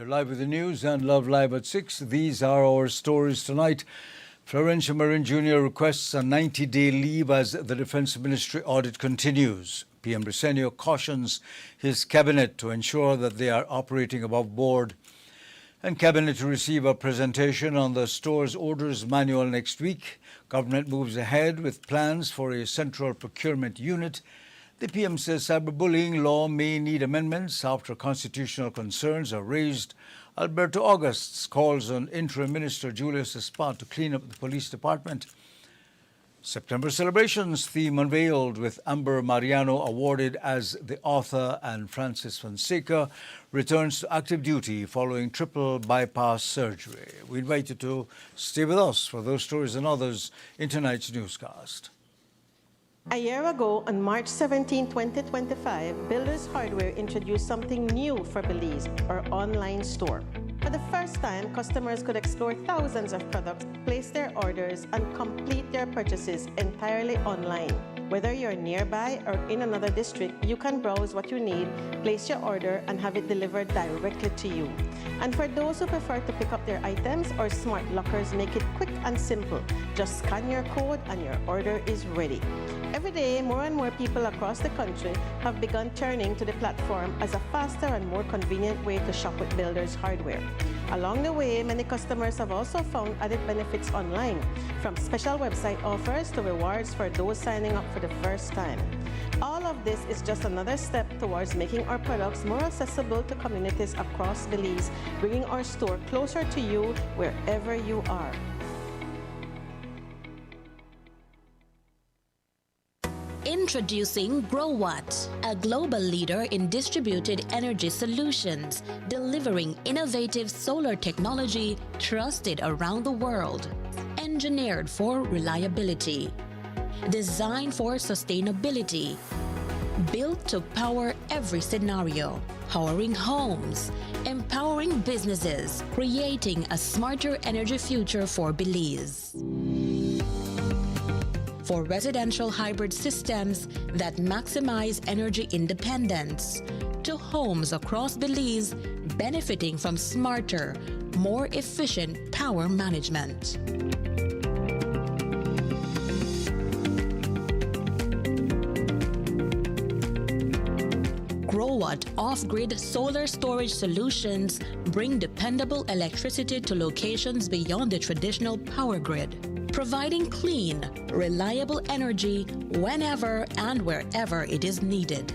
We're live with the news and Love Live at 6. These are our stories tonight. Florencio Marin Jr. requests a 90-day leave as the Defense Ministry audit continues. PM Briceño cautions his cabinet to ensure that they are operating above board. And cabinet to receive a presentation on the store's orders manual next week. Government moves ahead with plans for a central procurement unit. The PM says cyberbullying law may need amendments after constitutional concerns are raised. Alberto Augusts calls on Interim Minister Julius Espat to clean up the police department. September celebrations theme unveiled with Amber Mariano awarded as the author, and Francis Fonseca returns to active duty following triple bypass surgery. We invite you to stay with us for those stories and others in tonight's newscast. A year ago, on March 17, 2025, Builders Hardware introduced something new for Belize, our online store. For the first time, customers could explore thousands of products, place their orders, and complete their purchases entirely online. Whether you're nearby or in another district, you can browse what you need, place your order, and have it delivered directly to you. And for those who prefer to pick up their items, our smart lockers make it quick and simple. Just scan your code and your order is ready. Every day, more and more people across the country have begun turning to the platform as a faster and more convenient way to shop with Builders Hardware. Along the way, many customers have also found added benefits online, from special website offers to rewards for those signing up for the first time. All of this is just another step towards making our products more accessible to communities across Belize, bringing our store closer to you wherever you are. Introducing GrowWatt, a global leader in distributed energy solutions, delivering innovative solar technology trusted around the world. Engineered for reliability, designed for sustainability, built to power every scenario, powering homes, empowering businesses, creating a smarter energy future for Belize. For residential hybrid systems that maximize energy independence, to homes across Belize benefiting from smarter, more efficient power management. GrowWatt off-grid solar storage solutions bring dependable electricity to locations beyond the traditional power grid, providing clean, reliable energy whenever and wherever it is needed.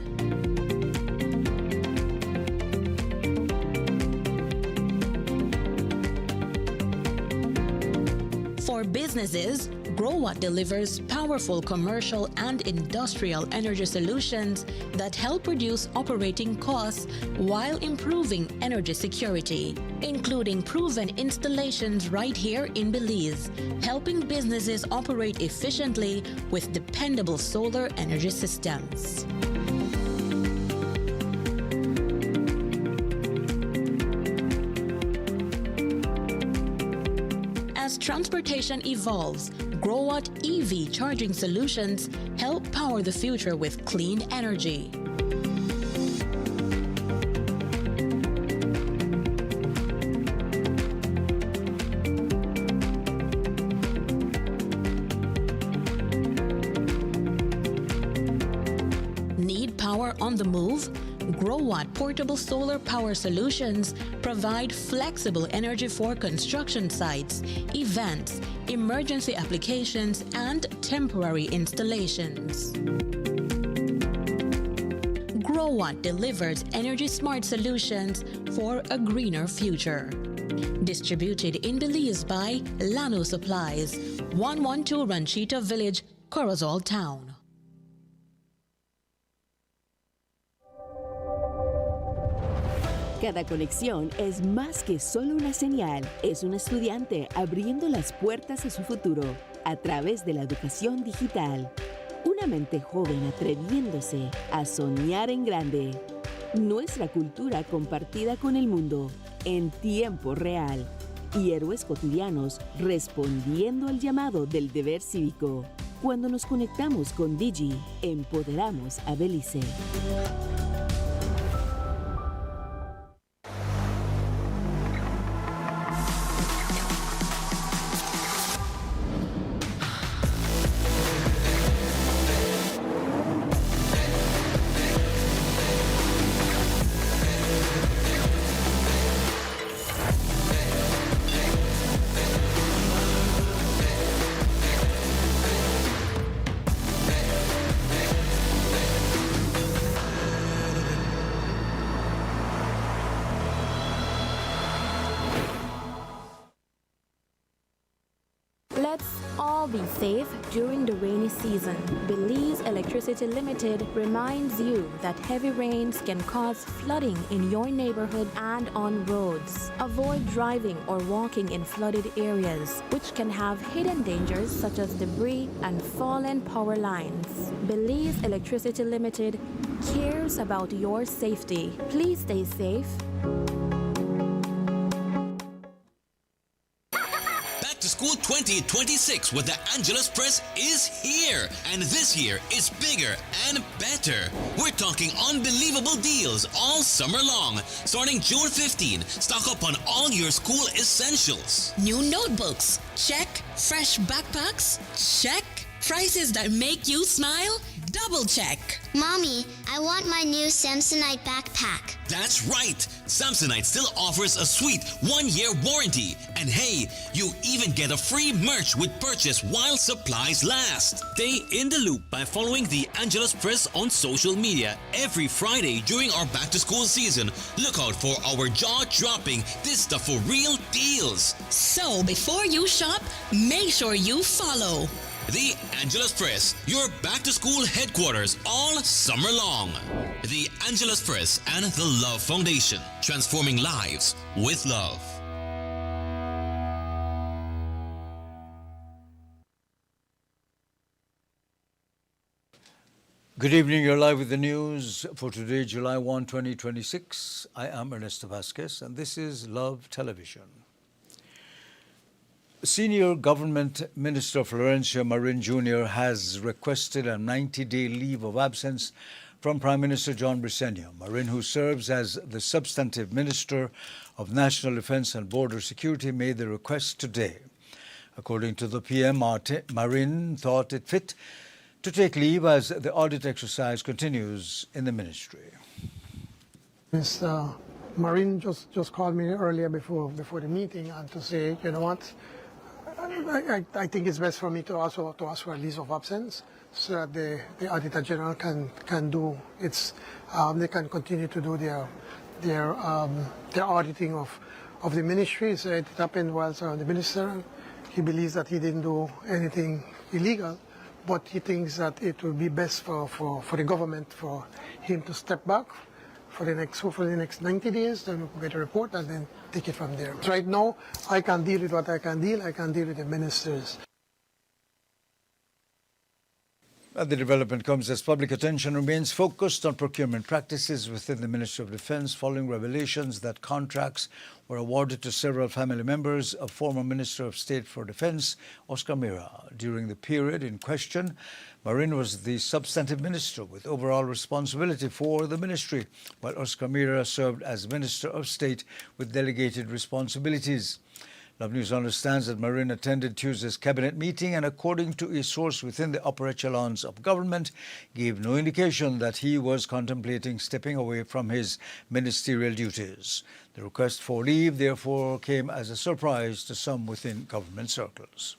For businesses, GrowWatt delivers powerful commercial and industrial energy solutions that help reduce operating costs while improving energy security, including proven installations right here in Belize, helping businesses operate efficiently with dependable solar energy systems. As transportation evolves, GrowWatt EV charging solutions help power the future with clean energy. Need power on the move? GrowWatt portable solar power solutions provide flexible energy for construction sites, events, emergency applications, and temporary installations. GrowWatt delivers energy-smart solutions for a greener future. Distributed in Belize by Llano Supplies, 112 Ranchita Village, Corozal Town. Cada conexión es más que solo una señal, es un estudiante abriendo las puertas a su futuro a través de la educación digital. Una mente joven atreviéndose a soñar en grande. Nuestra cultura compartida con el mundo en tiempo real. Y héroes cotidianos respondiendo al llamado del deber cívico. Cuando nos conectamos con Digi, empoderamos a Belice. be safe during the rainy season. Belize Electricity Limited reminds you that heavy rains can cause flooding in your neighborhood and on roads. Avoid driving or walking in flooded areas, which can have hidden dangers such as debris and fallen power lines. Belize Electricity Limited cares about your safety. Please stay safe. Back to School 2026 with the Angelus Press is here. And this year is bigger and better. We're talking unbelievable deals all summer long. Starting June 15, stock up on all your school essentials. New notebooks? Check. Fresh backpacks? Check. Prices that make you smile? Double check. Mommy, I want my new Samsonite backpack. That's right. Samsonite still offers a sweet 1-year warranty. And hey, you even get a free merch with purchase while supplies last. Stay in the loop by following the Angelus Press on social media. Every Friday during our back to school season, look out for our jaw-dropping This Stuff for Real deals. So before you shop, make sure you follow The Angelus Press, your back-to-school headquarters all summer long. The Angelus Press and the Love Foundation, transforming lives with love. Good evening, you're live with the news for today, July 1, 2026. I am Ernesto Vasquez, and this is Love Television. Senior Government Minister Florencio Marin Jr. has requested a 90-day leave of absence from Prime Minister John Briceño. Marin, who serves as the substantive Minister of National Defense and Border Security, made the request today. According to the PM, Marin thought it fit to take leave as the audit exercise continues in the ministry. Mr. Marin just called me earlier before the meeting and to say, you know what, I think it's best for me to ask for a leave of absence so that the Auditor General can do its, they can continue to do their auditing of the ministry. So it happened while the minister. He believes that he didn't do anything illegal, but he thinks that it will be best for the government for him to step back for the next 90 days, then we'll get a report and then take it from there. So right now, I can deal with what I can deal with the ministers. The development comes as public attention remains focused on procurement practices within the Ministry of Defense following revelations that contracts were awarded to several family members of former Minister of State for Defense, Oscar Mira. During the period in question, Marin was the substantive minister with overall responsibility for the ministry, while Oscar Mira served as Minister of State with delegated responsibilities. Love News understands that Marin attended Tuesday's cabinet meeting and, according to a source within the upper echelons of government, gave no indication that he was contemplating stepping away from his ministerial duties. The request for leave, therefore, came as a surprise to some within government circles.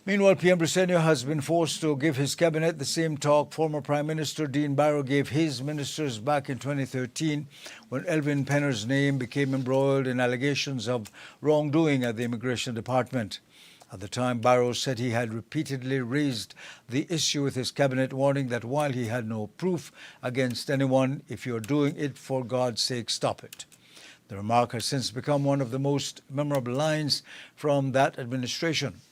Meanwhile, PM Briceño has been forced to give his cabinet the same talk former Prime Minister Dean Barrow gave his ministers back in 2013 when Elvin Penner's name became embroiled in allegations of wrongdoing at the Immigration Department. At the time, Barrow said he had repeatedly raised the issue with his cabinet, warning that while he had no proof against anyone, if you're doing it, for God's sake, stop it. The remark has since become one of the most memorable lines from that administration.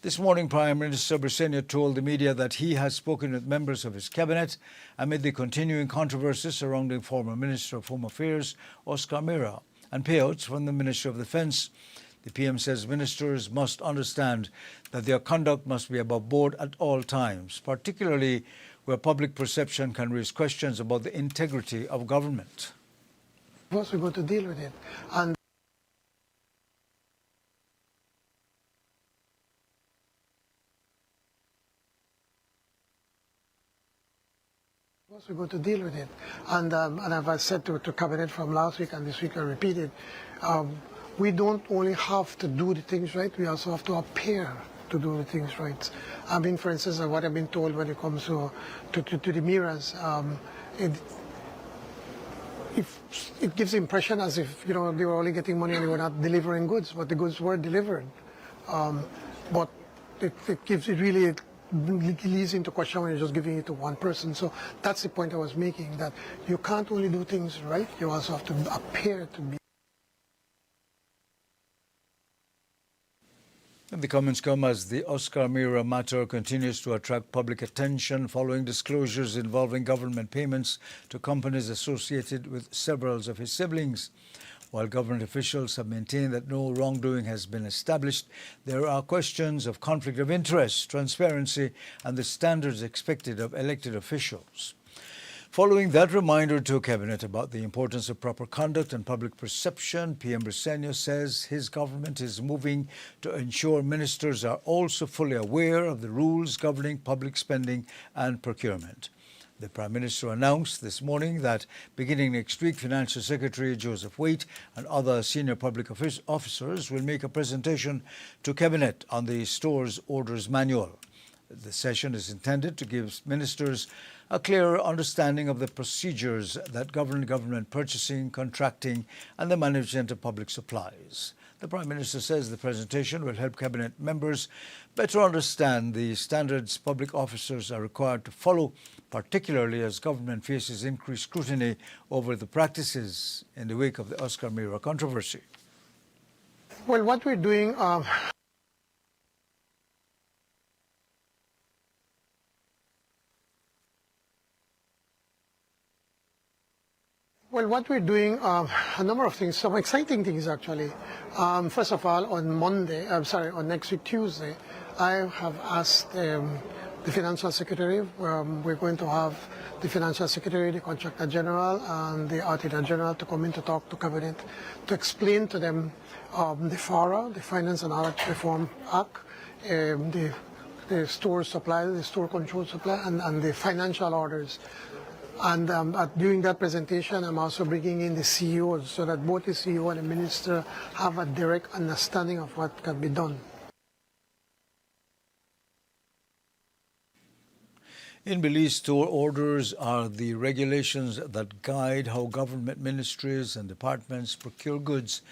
This morning, Prime Minister Briceño told the media that he has spoken with members of his cabinet amid the continuing controversy surrounding former Minister of Home Affairs, Oscar Mira, and payouts from the Ministry of Defense. The PM says ministers must understand that their conduct must be above board at all times, particularly where public perception can raise questions about the integrity of government. First, we're going to deal with it. And we're going to deal with it. And as I said to Cabinet from last week and this week I repeated, we don't only have to do the things right, we also have to appear to do the things right. I mean, for instance, what I've been told when it comes to the mirrors, it gives the impression as if, you know, they were only getting money and they were not delivering goods, but the goods were delivered. But it really leads into question when you're just giving it to one person. So that's the point I was making, that you can't only do things right, you also have to appear to be. And the comments come as the Oscar Mira matter continues to attract public attention following disclosures involving government payments to companies associated with several of his siblings. While government officials have maintained that no wrongdoing has been established, there are questions of conflict of interest, transparency, and the standards expected of elected officials. Following that reminder to Cabinet about the importance of proper conduct and public perception, PM Briceño says his government is moving to ensure ministers are also fully aware of the rules governing public spending and procurement. The Prime Minister announced this morning that beginning next week, Financial Secretary Joseph Waite and other senior public officers will make a presentation to Cabinet on the Store's Orders Manual. The session is intended to give ministers a clearer understanding of the procedures that govern government purchasing, contracting, and the management of public supplies. The Prime Minister says the presentation will help Cabinet members better understand the standards public officers are required to follow, particularly as government faces increased scrutiny over the practices in the wake of the Oscar Mira controversy. Well, what we're doing... Well, what we're doing, a number of things, some exciting things actually. First of all, on next week, Tuesday, I have asked the Financial Secretary, we're going to have the Financial Secretary, the Contractor General, and the Auditor General to come in to talk to Cabinet, to explain to them the FARA, the Finance and Audit Reform Act, the store supply, the store control supply, and the financial orders. And during that presentation, I'm also bringing in the CEOs so that both the CEO and the Minister have a direct understanding of what can be done. In Belize, store orders are the regulations that guide how government ministries and departments procure goods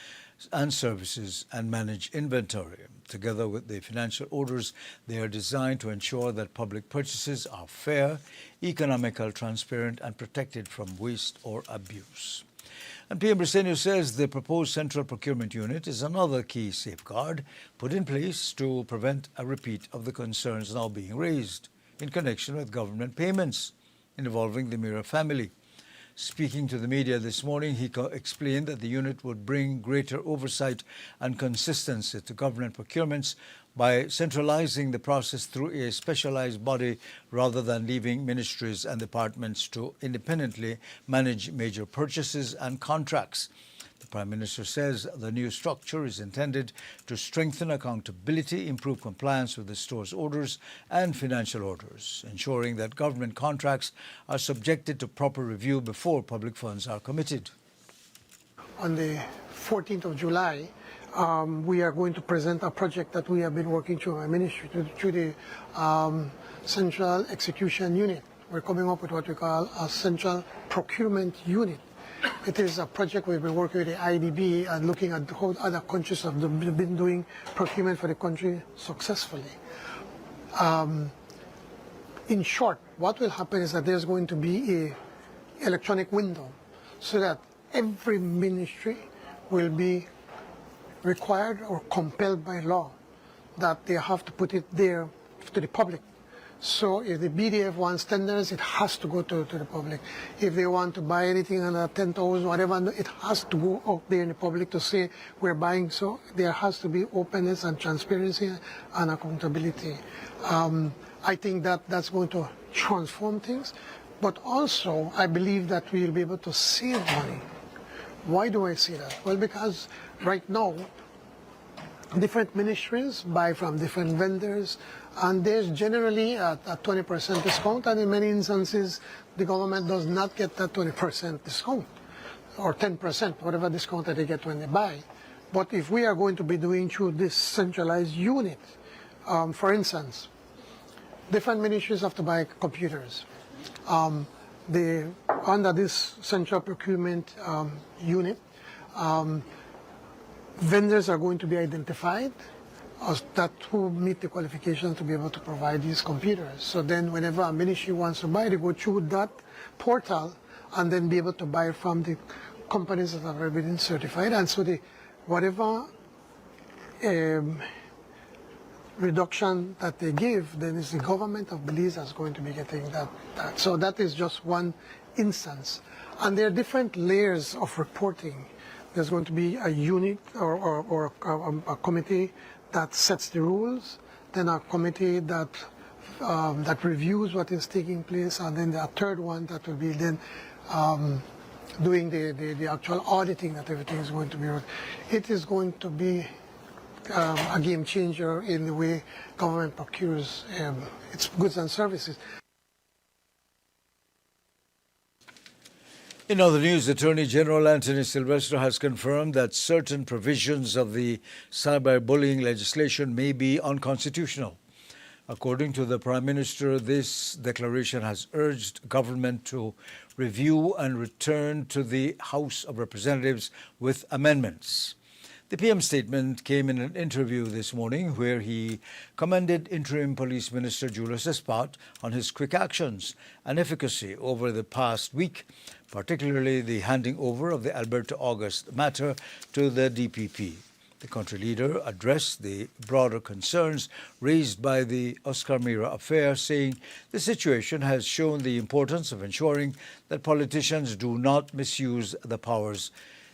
and services and manage inventory. Together with the financial orders, they are designed to ensure that public purchases are fair, economical, transparent, and protected from waste or abuse. And PM Briceño says the proposed Central Procurement Unit is another key safeguard put in place to prevent a repeat of the concerns now being raised in connection with government payments involving the Mira family. Speaking to the media this morning, he explained that the unit would bring greater oversight and consistency to government procurements by centralizing the process through a specialized body rather than leaving ministries and departments to independently manage major purchases and contracts. The Prime Minister says the new structure is intended to strengthen accountability, improve compliance with the store's orders and financial orders, ensuring that government contracts are subjected to proper review before public funds are committed. On the 14th of July, we are going to present a project that we have been working through my ministry, through the Central Execution Unit. We're coming up with what we call a Central Procurement Unit. It is a project we've been working with the IDB and looking at how other countries have been doing procurement for the country successfully. In short, what will happen is that there's going to be an electronic window so that every ministry will be required or compelled by law that they have to put it there to the public. So if the BDF wants tenders, it has to go to the public. If they want to buy anything under 10,000, whatever, it has to go out there in the public to say we're buying. So there has to be openness and transparency and accountability. I think that that's going to transform things. But also, I believe that we'll be able to save money. Why do I say that? Well, because right now, different ministries buy from different vendors, and there's generally a 20% discount, and in many instances, the government does not get that 20% discount, or 10%, whatever discount that they get when they buy. But if we are going to be doing through this centralized unit, for instance, different ministries have to buy computers. Under this central procurement unit, vendors are going to be identified, that who meet the qualifications to be able to provide these computers. So then whenever a ministry wants to buy, they go through that portal and then be able to buy from the companies that have already been certified. And so whatever reduction that they give, then it's the government of Belize that's going to be getting that. So that is just one instance. And there are different layers of reporting. There's going to be a unit or a committee that sets the rules, then a committee that that reviews what is taking place, and then a third one that will be then doing the actual auditing that everything is going to be. It is going to be a game changer in the way government procures its goods and services. In other news, Attorney General Anthony Silvestre has confirmed that certain provisions of the cyberbullying legislation may be unconstitutional. According to the Prime Minister, this declaration has urged government to review and return to the House of Representatives with amendments. The PM statement came in an interview this morning where he commended Interim Police Minister Julius Espat on his quick actions and efficacy over the past week, particularly the handing over of the Alberto August matter to the DPP. The country leader addressed the broader concerns raised by the Oscar Mira affair, saying the situation has shown the importance of ensuring that politicians do not misuse the powers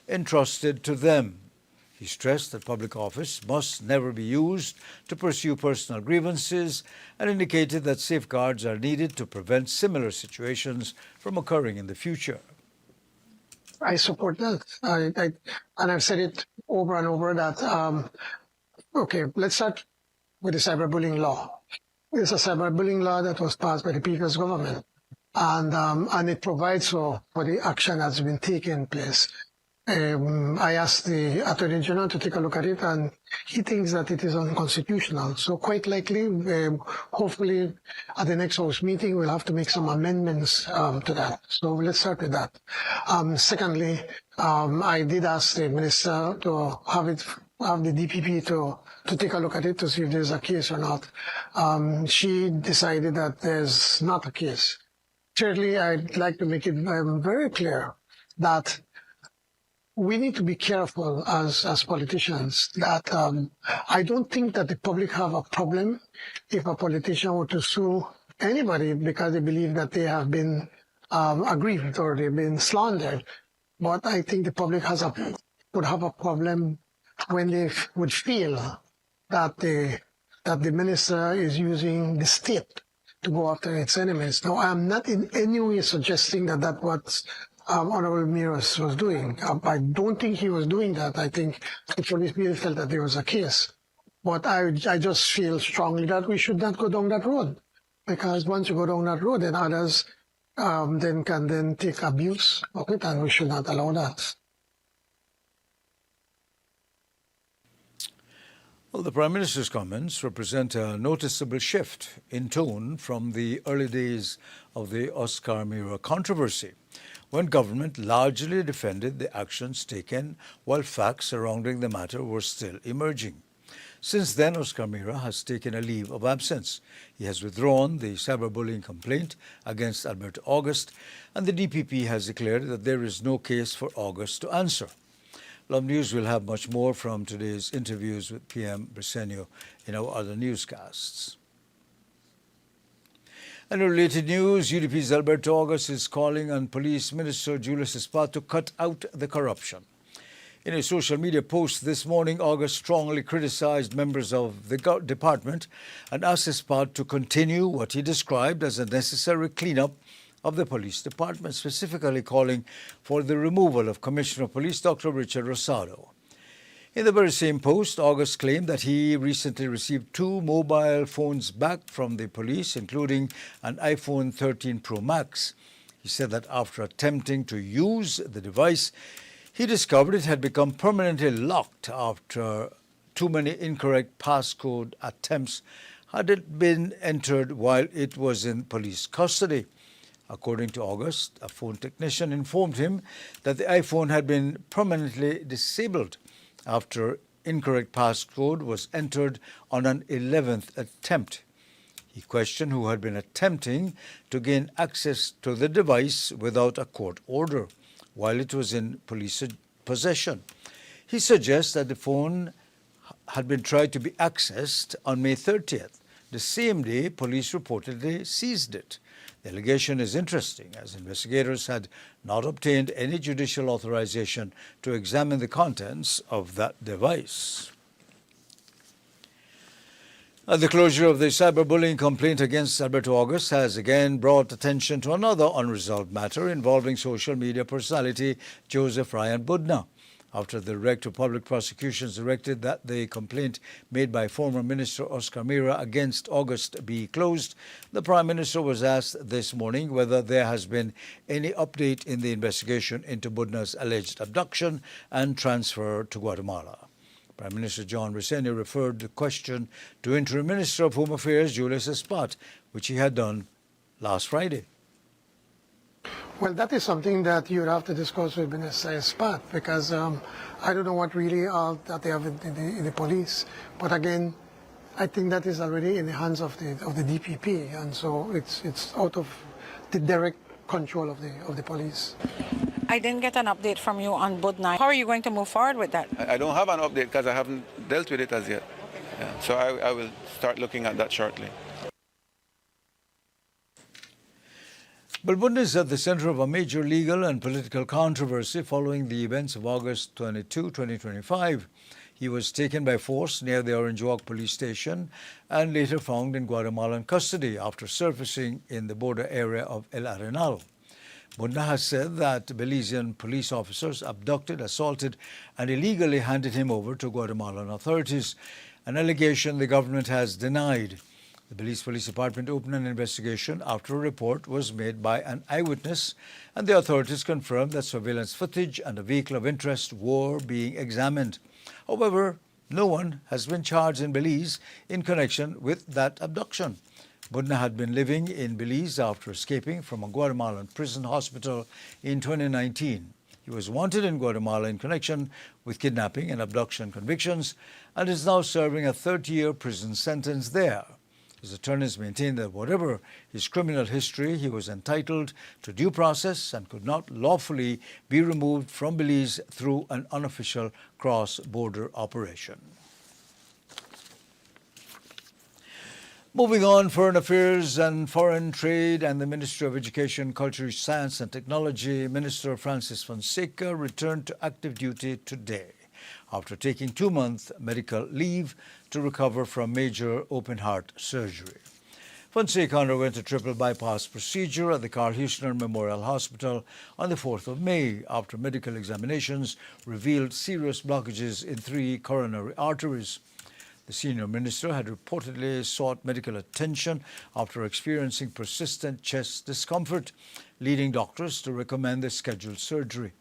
entrusted to them. He stressed that public office must never be used to pursue personal grievances and indicated that safeguards are needed to prevent similar situations from occurring in the future. I support that. And I've said it over and over that, okay, let's start with the cyberbullying law. It's a cyberbullying law that was passed by the previous government, and it provides for the action that's been taken place. I asked the Attorney General to take a look at it, and he thinks that it is unconstitutional. So quite likely, hopefully, at the next House meeting, we'll have to make some amendments to that. So let's start with that. Secondly, I did ask the Minister to have the DPP to take a look at it to see if there's a case or not. She decided that there's not a case. Thirdly, I'd like to make it very clear that we need to be careful as politicians that I don't think that the public have a problem if a politician were to sue anybody because they believe that they have been aggrieved or they've been slandered. But I think the public would have a problem when they would feel that the minister is using the state to go after its enemies. Now, I'm not in any way suggesting that that's what Honorable Miras was doing. I don't think he was doing that. I think the police felt that there was a case. But I just feel strongly that we should not go down that road. Because once you go down that road, then others can take abuse of it, and we should not allow that. Well, the Prime Minister's comments represent a noticeable shift in tone from the early days of the Oscar Mira controversy, when government largely defended the actions taken while facts surrounding the matter were still emerging. Since then, Oscar Mira has taken a leave of absence. He has withdrawn the cyberbullying complaint against Alberto August, and the DPP has declared that there is no case for August to answer. Love News will have much more from today's interviews with PM Briceño in our other newscasts. And in related news, UDP's Alberto August is calling on Police Minister Julius Espat to cut out the corruption. In a social media post this morning, August strongly criticized members of the department and asked Espat to continue what he described as a necessary cleanup of the police department, specifically calling for the removal of Commissioner of Police Dr. Richard Rosado. In the very same post, August claimed that he recently received 2 mobile phones back from the police, including an iPhone 13 Pro Max. He said that after attempting to use the device, he discovered it had become permanently locked after too many incorrect passcode attempts had it been entered while it was in police custody. According to August, a phone technician informed him that the iPhone had been permanently disabled after incorrect passcode was entered on an 11th attempt. He questioned who had been attempting to gain access to the device without a court order while it was in police possession. He suggests that the phone had been tried to be accessed on May 30th, the same day police reportedly seized it. The allegation is interesting, as investigators had not obtained any judicial authorization to examine the contents of that device. The closure of the cyberbullying complaint against Alberto August has again brought attention to another unresolved matter involving social media personality Joseph Ryan Budna. After the Director of Public Prosecutions directed that the complaint made by former Minister Oscar Mira against August be closed, the Prime Minister was asked this morning whether there has been any update in the investigation into Budna's alleged abduction and transfer to Guatemala. Prime Minister John Reseño referred the question to Interim Minister of Home Affairs Julius Espat, which he had done last Friday. Well, that is something that you would have to discuss with Minister Espat, because I don't know what really that they have in the police. But again, I think that is already in the hands of the DPP, and so it's out of the direct control of the police. I didn't get an update from you on Budna. How are you going to move forward with that? I don't have an update because I haven't dealt with it as yet. Yeah. So I will start looking at that shortly. Budna is at the center of a major legal and political controversy following the events of August 22, 2025. He was taken by force near the Orange Walk police station and later found in Guatemalan custody after surfacing in the border area of El Arenal. Budna has said that Belizean police officers abducted, assaulted, and illegally handed him over to Guatemalan authorities, an allegation the government has denied. The Belize Police Department opened an investigation after a report was made by an eyewitness, and the authorities confirmed that surveillance footage and a vehicle of interest were being examined. However, no one has been charged in Belize in connection with that abduction. Budna had been living in Belize after escaping from a Guatemalan prison hospital in 2019. He was wanted in Guatemala in connection with kidnapping and abduction convictions and is now serving a 30-year prison sentence there. His attorneys maintain that whatever his criminal history, he was entitled to due process and could not lawfully be removed from Belize through an unofficial cross-border operation. Moving on, Foreign Affairs and Foreign Trade and the Ministry of Education, Culture, Science and Technology, Minister Francis Fonseca returned to active duty today after taking 2-month medical leave to recover from major open-heart surgery. Fonseca underwent a triple bypass procedure at the Carl Huesner Memorial Hospital on the 4th of May after medical examinations revealed serious blockages in 3 coronary arteries. The senior minister had reportedly sought medical attention after experiencing persistent chest discomfort, leading doctors to recommend the scheduled surgery.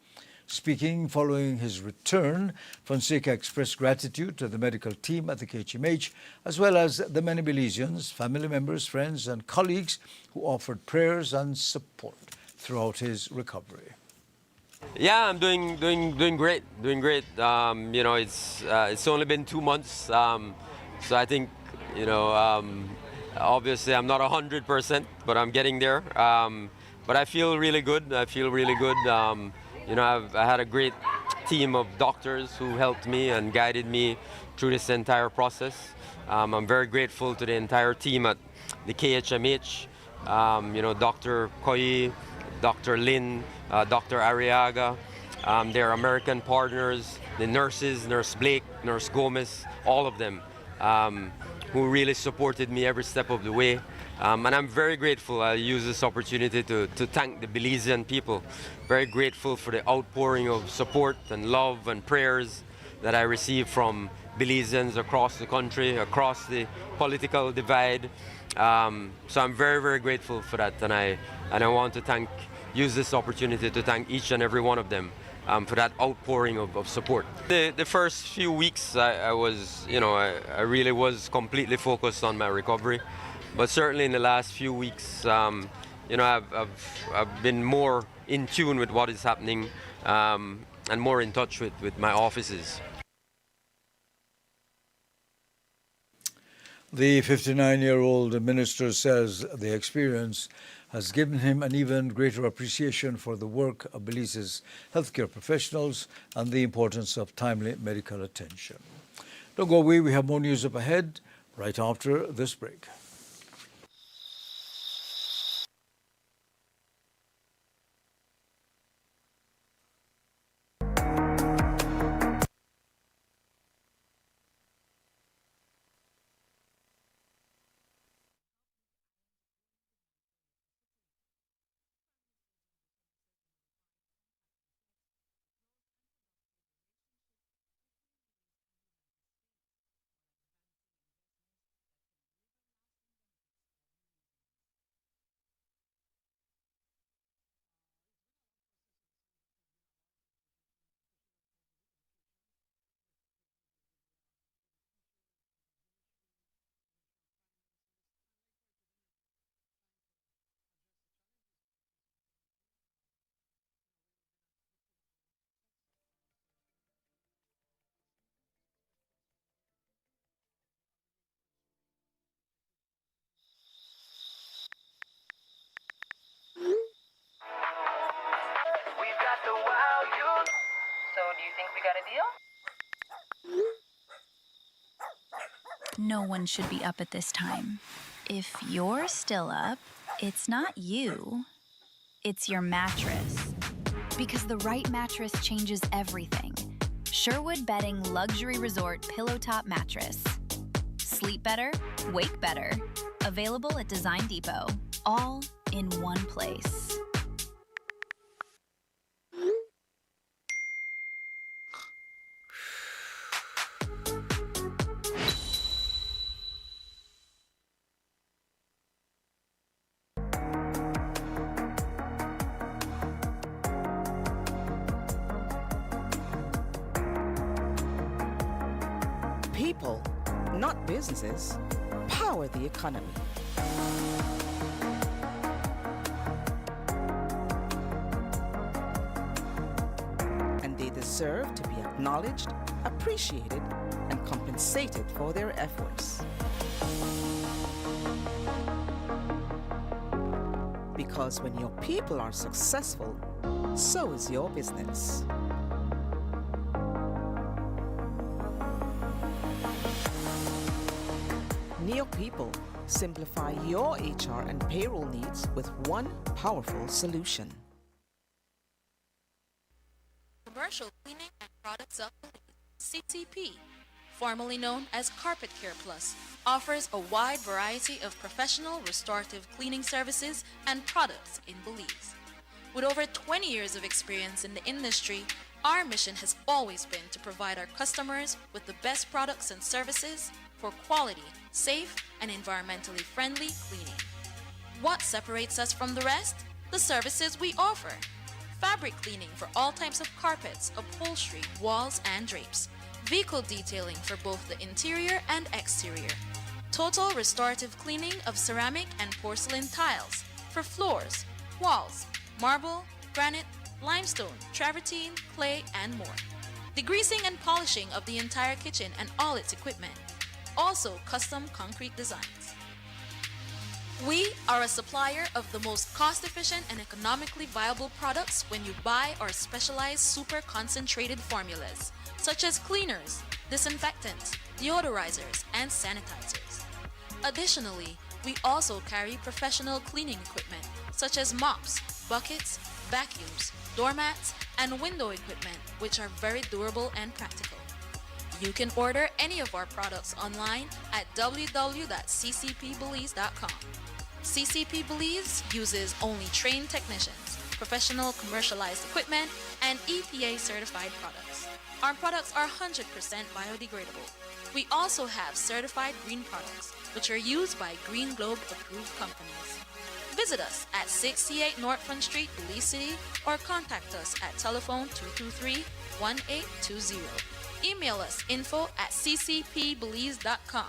Speaking following his return, Fonseca expressed gratitude to the medical team at the KHMH, as well as the many Belizeans, family members, friends and colleagues who offered prayers and support throughout his recovery. Yeah, I'm doing great. You know, it's only been 2 months, so I think, you know, obviously I'm not 100%, but I'm getting there. But I feel really good. You know, I had a great team of doctors who helped me and guided me through this entire process. I'm very grateful to the entire team at the KHMH. You know, Dr. Koi, Dr. Lin, Dr. Arriaga, their American partners, the nurses, Nurse Blake, Nurse Gomez, all of them who really supported me every step of the way. And I'm very grateful. I use this opportunity to thank the Belizean people. Very grateful for the outpouring of support and love and prayers that I receive from Belizeans across the country, across the political divide. So I'm very, very grateful for that. And I want to use this opportunity to thank each and every one of them for that outpouring of support. The first few weeks I was, you know, I really was completely focused on my recovery. But certainly in the last few weeks, you know, I've been more in tune with what is happening and more in touch with my offices. The 59-year-old minister says the experience has given him an even greater appreciation for the work of Belize's healthcare professionals and the importance of timely medical attention. Don't go away, we have more news up ahead right after this break. So do you think we got a deal? No one should be up at this time. If you're still up, it's not you. It's your mattress. Because the right mattress changes everything. Sherwood Bedding Luxury Resort Pillow Top Mattress. Sleep better, wake better. Available at Design Depot. All in one place. People, not businesses, power the economy. And they deserve to be acknowledged, appreciated, and compensated for their efforts. Because when your people are successful, so is your business. Neo People, simplify your HR and payroll needs with one powerful solution. Commercial Cleaning and Products of Belize, CCP, formerly known as Carpet Care Plus, offers a wide variety of professional restorative cleaning services and products in Belize. With over 20 years of experience in the industry, our mission has always been to provide our customers with the best products and services for quality, safe, and environmentally friendly cleaning. What separates us from the rest? The services we offer. Fabric cleaning for all types of carpets, upholstery, walls, and drapes. Vehicle detailing for both the interior and exterior. Total restorative cleaning of ceramic and porcelain tiles for floors, walls, marble, granite, limestone, travertine, clay, and more. Degreasing and polishing of the entire kitchen and all its equipment. Also custom concrete designs. We are a supplier of the most cost-efficient and economically viable products when you buy our specialized super concentrated formulas, such as cleaners, disinfectants, deodorizers, and sanitizers. Additionally, we also carry professional cleaning equipment, such as mops, buckets, vacuums, doormats, and window equipment, which are very durable and practical. You can order any of our products online at www.ccpbelize.com. CCP Belize uses only trained technicians, professional commercialized equipment, and EPA certified products. Our products are 100% biodegradable. We also have certified green products, which are used by Green Globe approved companies. Visit us at 68 North Front Street, Belize City, or contact us at telephone 223-1820. Email us info@ccpbelize.com.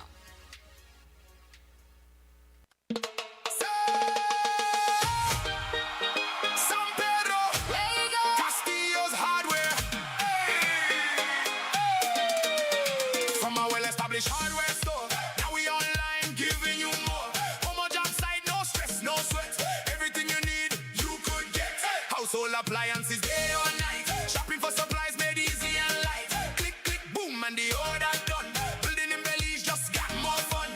From a well-established hardware store, now we online All appliances day or night. Shopping for supplies made easy and light. Click, click, boom, and the order done. Building in Belize just got more fun.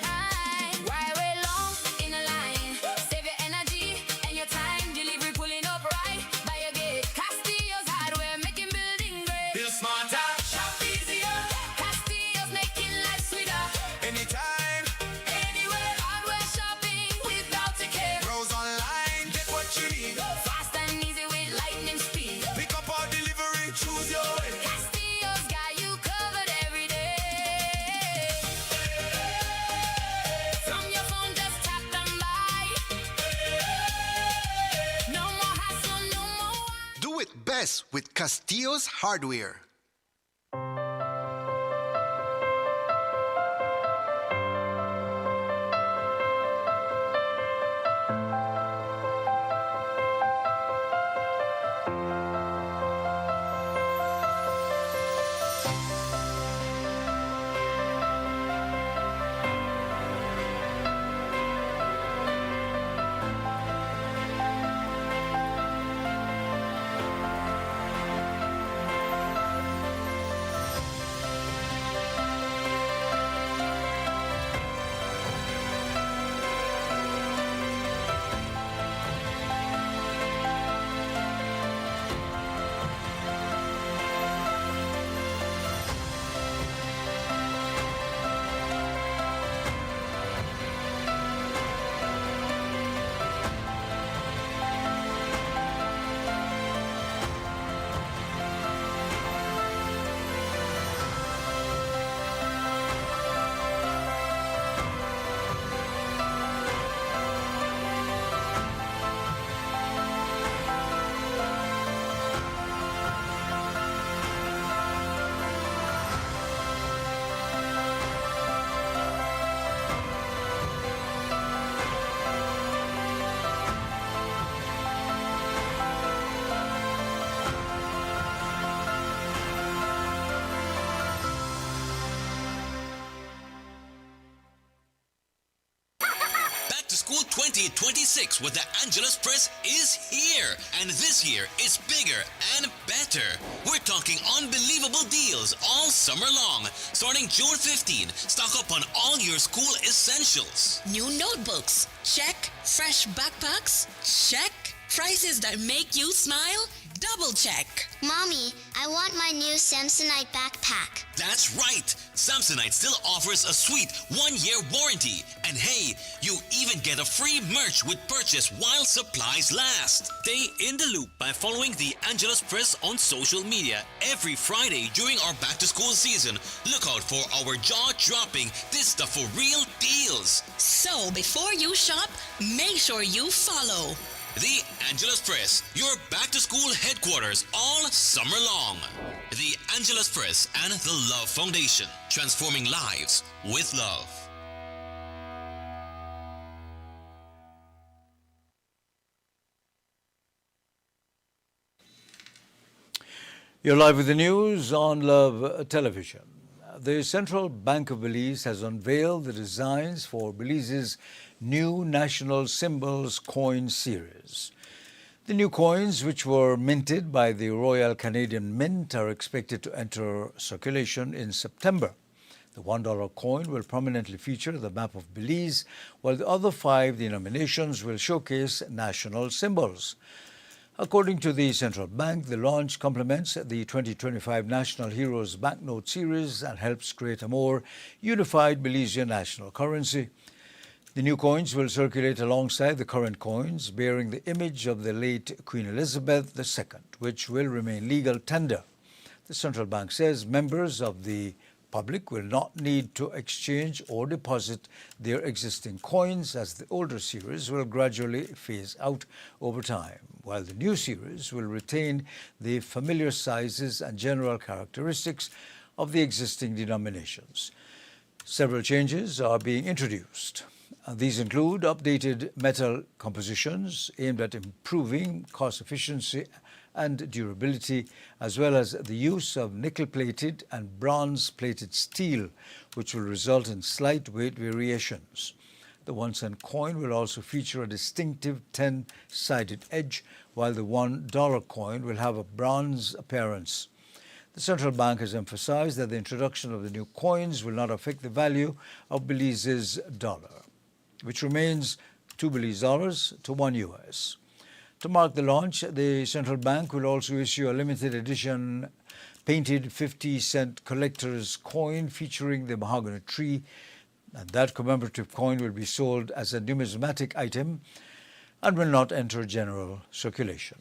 Why wait long in a line? Save your energy and your time. Delivery pulling up right by your gate. Castillo's Hardware, making building great. Feel smarter, shop easier. Castillo's making life sweeter. anytime. Anywhere, hardware shopping without a care. Browse online, get what you need. Fast and easy with lightning speed. Pick up our delivery, choose your way. Castillo's got you covered every day. From your phone, just tap and buy. No more hassle, no more. Do it best with Castillo's Hardware. Back to School 2026 with the Angelus Press is here. And this year is bigger and better. We're talking unbelievable deals all summer long. Starting June 15, stock up on all your school essentials. New notebooks? Check. Fresh backpacks? Check. Prices that make you smile? Double check. Mommy, I want my new Samsonite backpack. That's right. Samsonite still offers a sweet 1-year warranty. And hey, you even get a free merch with purchase while supplies last. Stay in the loop by following the Angelus Press on social media. Every Friday during our back to school season, look out for our jaw-dropping This the For Real deals. So before you shop, make sure you follow The Angelus Press, your back-to-school headquarters all summer long. The Angelus Press and the Love Foundation, transforming lives with love. You're live with the news on Love Television. The Central Bank of Belize has unveiled the designs for Belize's new national symbols coin series. The new coins, which were minted by the Royal Canadian Mint, are expected to enter circulation in September. The $1 coin will prominently feature the map of Belize, while the other 5 denominations will showcase national symbols. According to the Central Bank, the launch complements the 2025 National Heroes Banknote Series and helps create a more unified Belizean national currency. The new coins will circulate alongside the current coins bearing the image of the late Queen Elizabeth II, which will remain legal tender. The Central Bank says members of the public will not need to exchange or deposit their existing coins, as the older series will gradually phase out over time, while the new series will retain the familiar sizes and general characteristics of the existing denominations. Several changes are being introduced. These include updated metal compositions aimed at improving cost efficiency and durability, as well as the use of nickel-plated and bronze-plated steel, which will result in slight weight variations. The 1 cent coin will also feature a distinctive 10-sided edge, while the $1 coin will have a bronze appearance. The central bank has emphasized that the introduction of the new coins will not affect the value of Belize's dollar, which remains $2 Belize to $1 US. To mark the launch, the central bank will also issue a limited edition painted 50-cent collector's coin featuring the mahogany tree, and that commemorative coin will be sold as a numismatic item and will not enter general circulation.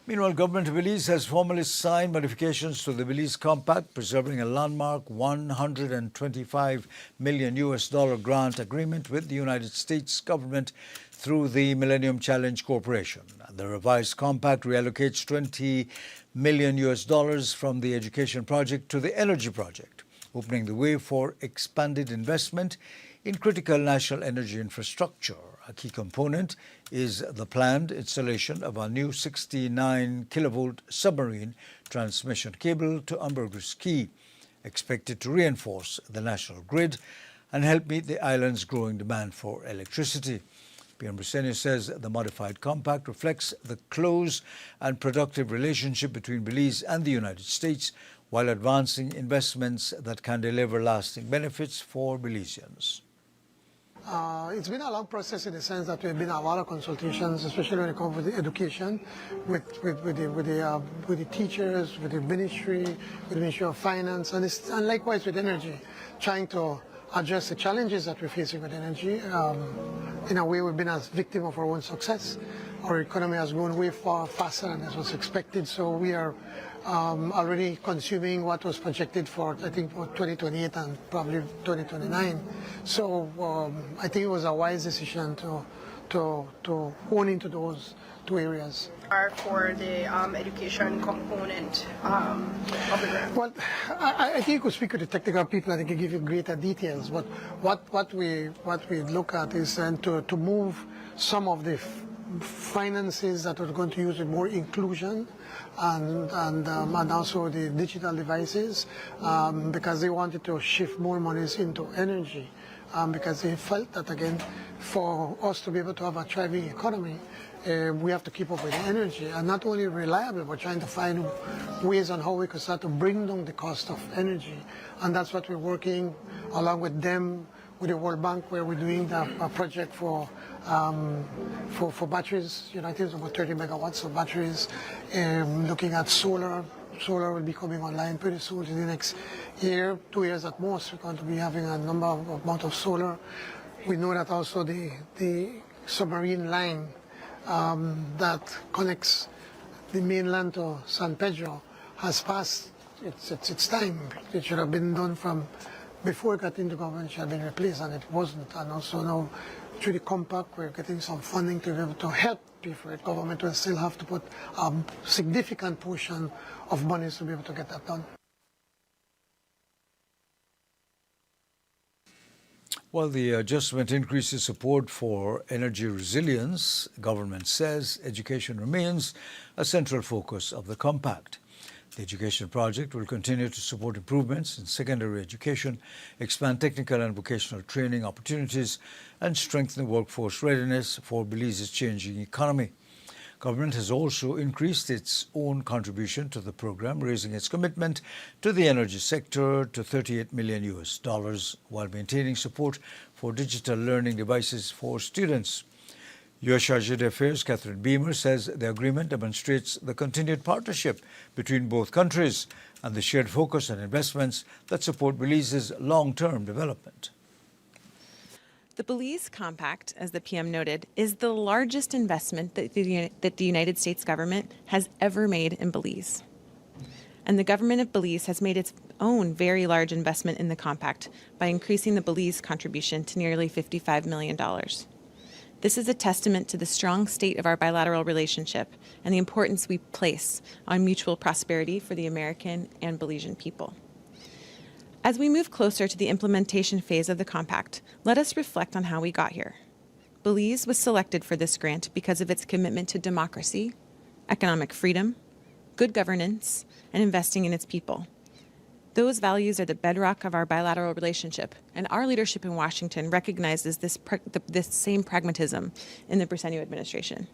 Meanwhile, Government of Belize has formally signed modifications to the Belize Compact, preserving a landmark $125 million grant agreement with the United States government through the Millennium Challenge Corporation. The revised compact reallocates $20 million from the education project to the energy project, opening the way for expanded investment in critical national energy infrastructure. A key component is the planned installation of a new 69-kilovolt submarine transmission cable to Ambergris Key, expected to reinforce the national grid and help meet the island's growing demand for electricity. PM Briceño says the modified compact reflects the close and productive relationship between Belize and the United States, while advancing investments that can deliver lasting benefits for Belizeans. It's been a long process in the sense that there have been a lot of consultations, especially when it comes to the education, with the teachers, with the Ministry of Finance, and likewise with energy, trying to address the challenges that we're facing with energy. In a way, we've been a victim of our own success. Our economy has grown way far faster than was expected, so we are already consuming what was projected for, I think, for 2028 and probably 2029. So I think it was a wise decision to hone into those two areas. For the education component of the grant? Well, I think you could speak with the technical people and they can give you greater details. But what we look at is to move some of the finances that we're going to use with more inclusion and also the digital devices because they wanted to shift more monies into energy because they felt that, again, for us to be able to have a thriving economy, we have to keep up with the energy, and not only reliable, but trying to find ways on how we could start to bring down the cost of energy. And that's what we're working along with them, with the World Bank, where we're doing a project for batteries. I think it's about 30 megawatts of batteries, looking at solar. Solar will be coming online pretty soon in the next year, 2 years at most. We're going to be having a amount of solar. We know that also the submarine line that connects the mainland to San Pedro has passed its time. It should have been done from before it got into government. It should have been replaced, and it wasn't. And also now, through the compact, we're getting some funding to be able to help pay for it. Government will still have to put a significant portion of monies to be able to get that done. While the adjustment increases support for energy resilience, government says education remains a central focus of the compact. The education project will continue to support improvements in secondary education, expand technical and vocational training opportunities, and strengthen workforce readiness for Belize's changing economy. Government has also increased its own contribution to the program, raising its commitment to the energy sector to $38 million while maintaining support for digital learning devices for students. U.S. Chargé d'Affaires Catherine Beamer says the agreement demonstrates the continued partnership between both countries and the shared focus on investments that support Belize's long-term development. The Belize Compact, as the PM noted, is the largest investment that the United States government has ever made in Belize. And the government of Belize has made its own very large investment in the compact by increasing the Belize contribution to nearly $55 million. This is a testament to the strong state of our bilateral relationship and the importance we place on mutual prosperity for the American and Belizean people. As we move closer to the implementation phase of the compact, let us reflect on how we got here. Belize was selected for this grant because of its commitment to democracy, economic freedom, good governance, and investing in its people. Those values are the bedrock of our bilateral relationship, and our leadership in Washington recognizes this same pragmatism in the Briceño administration.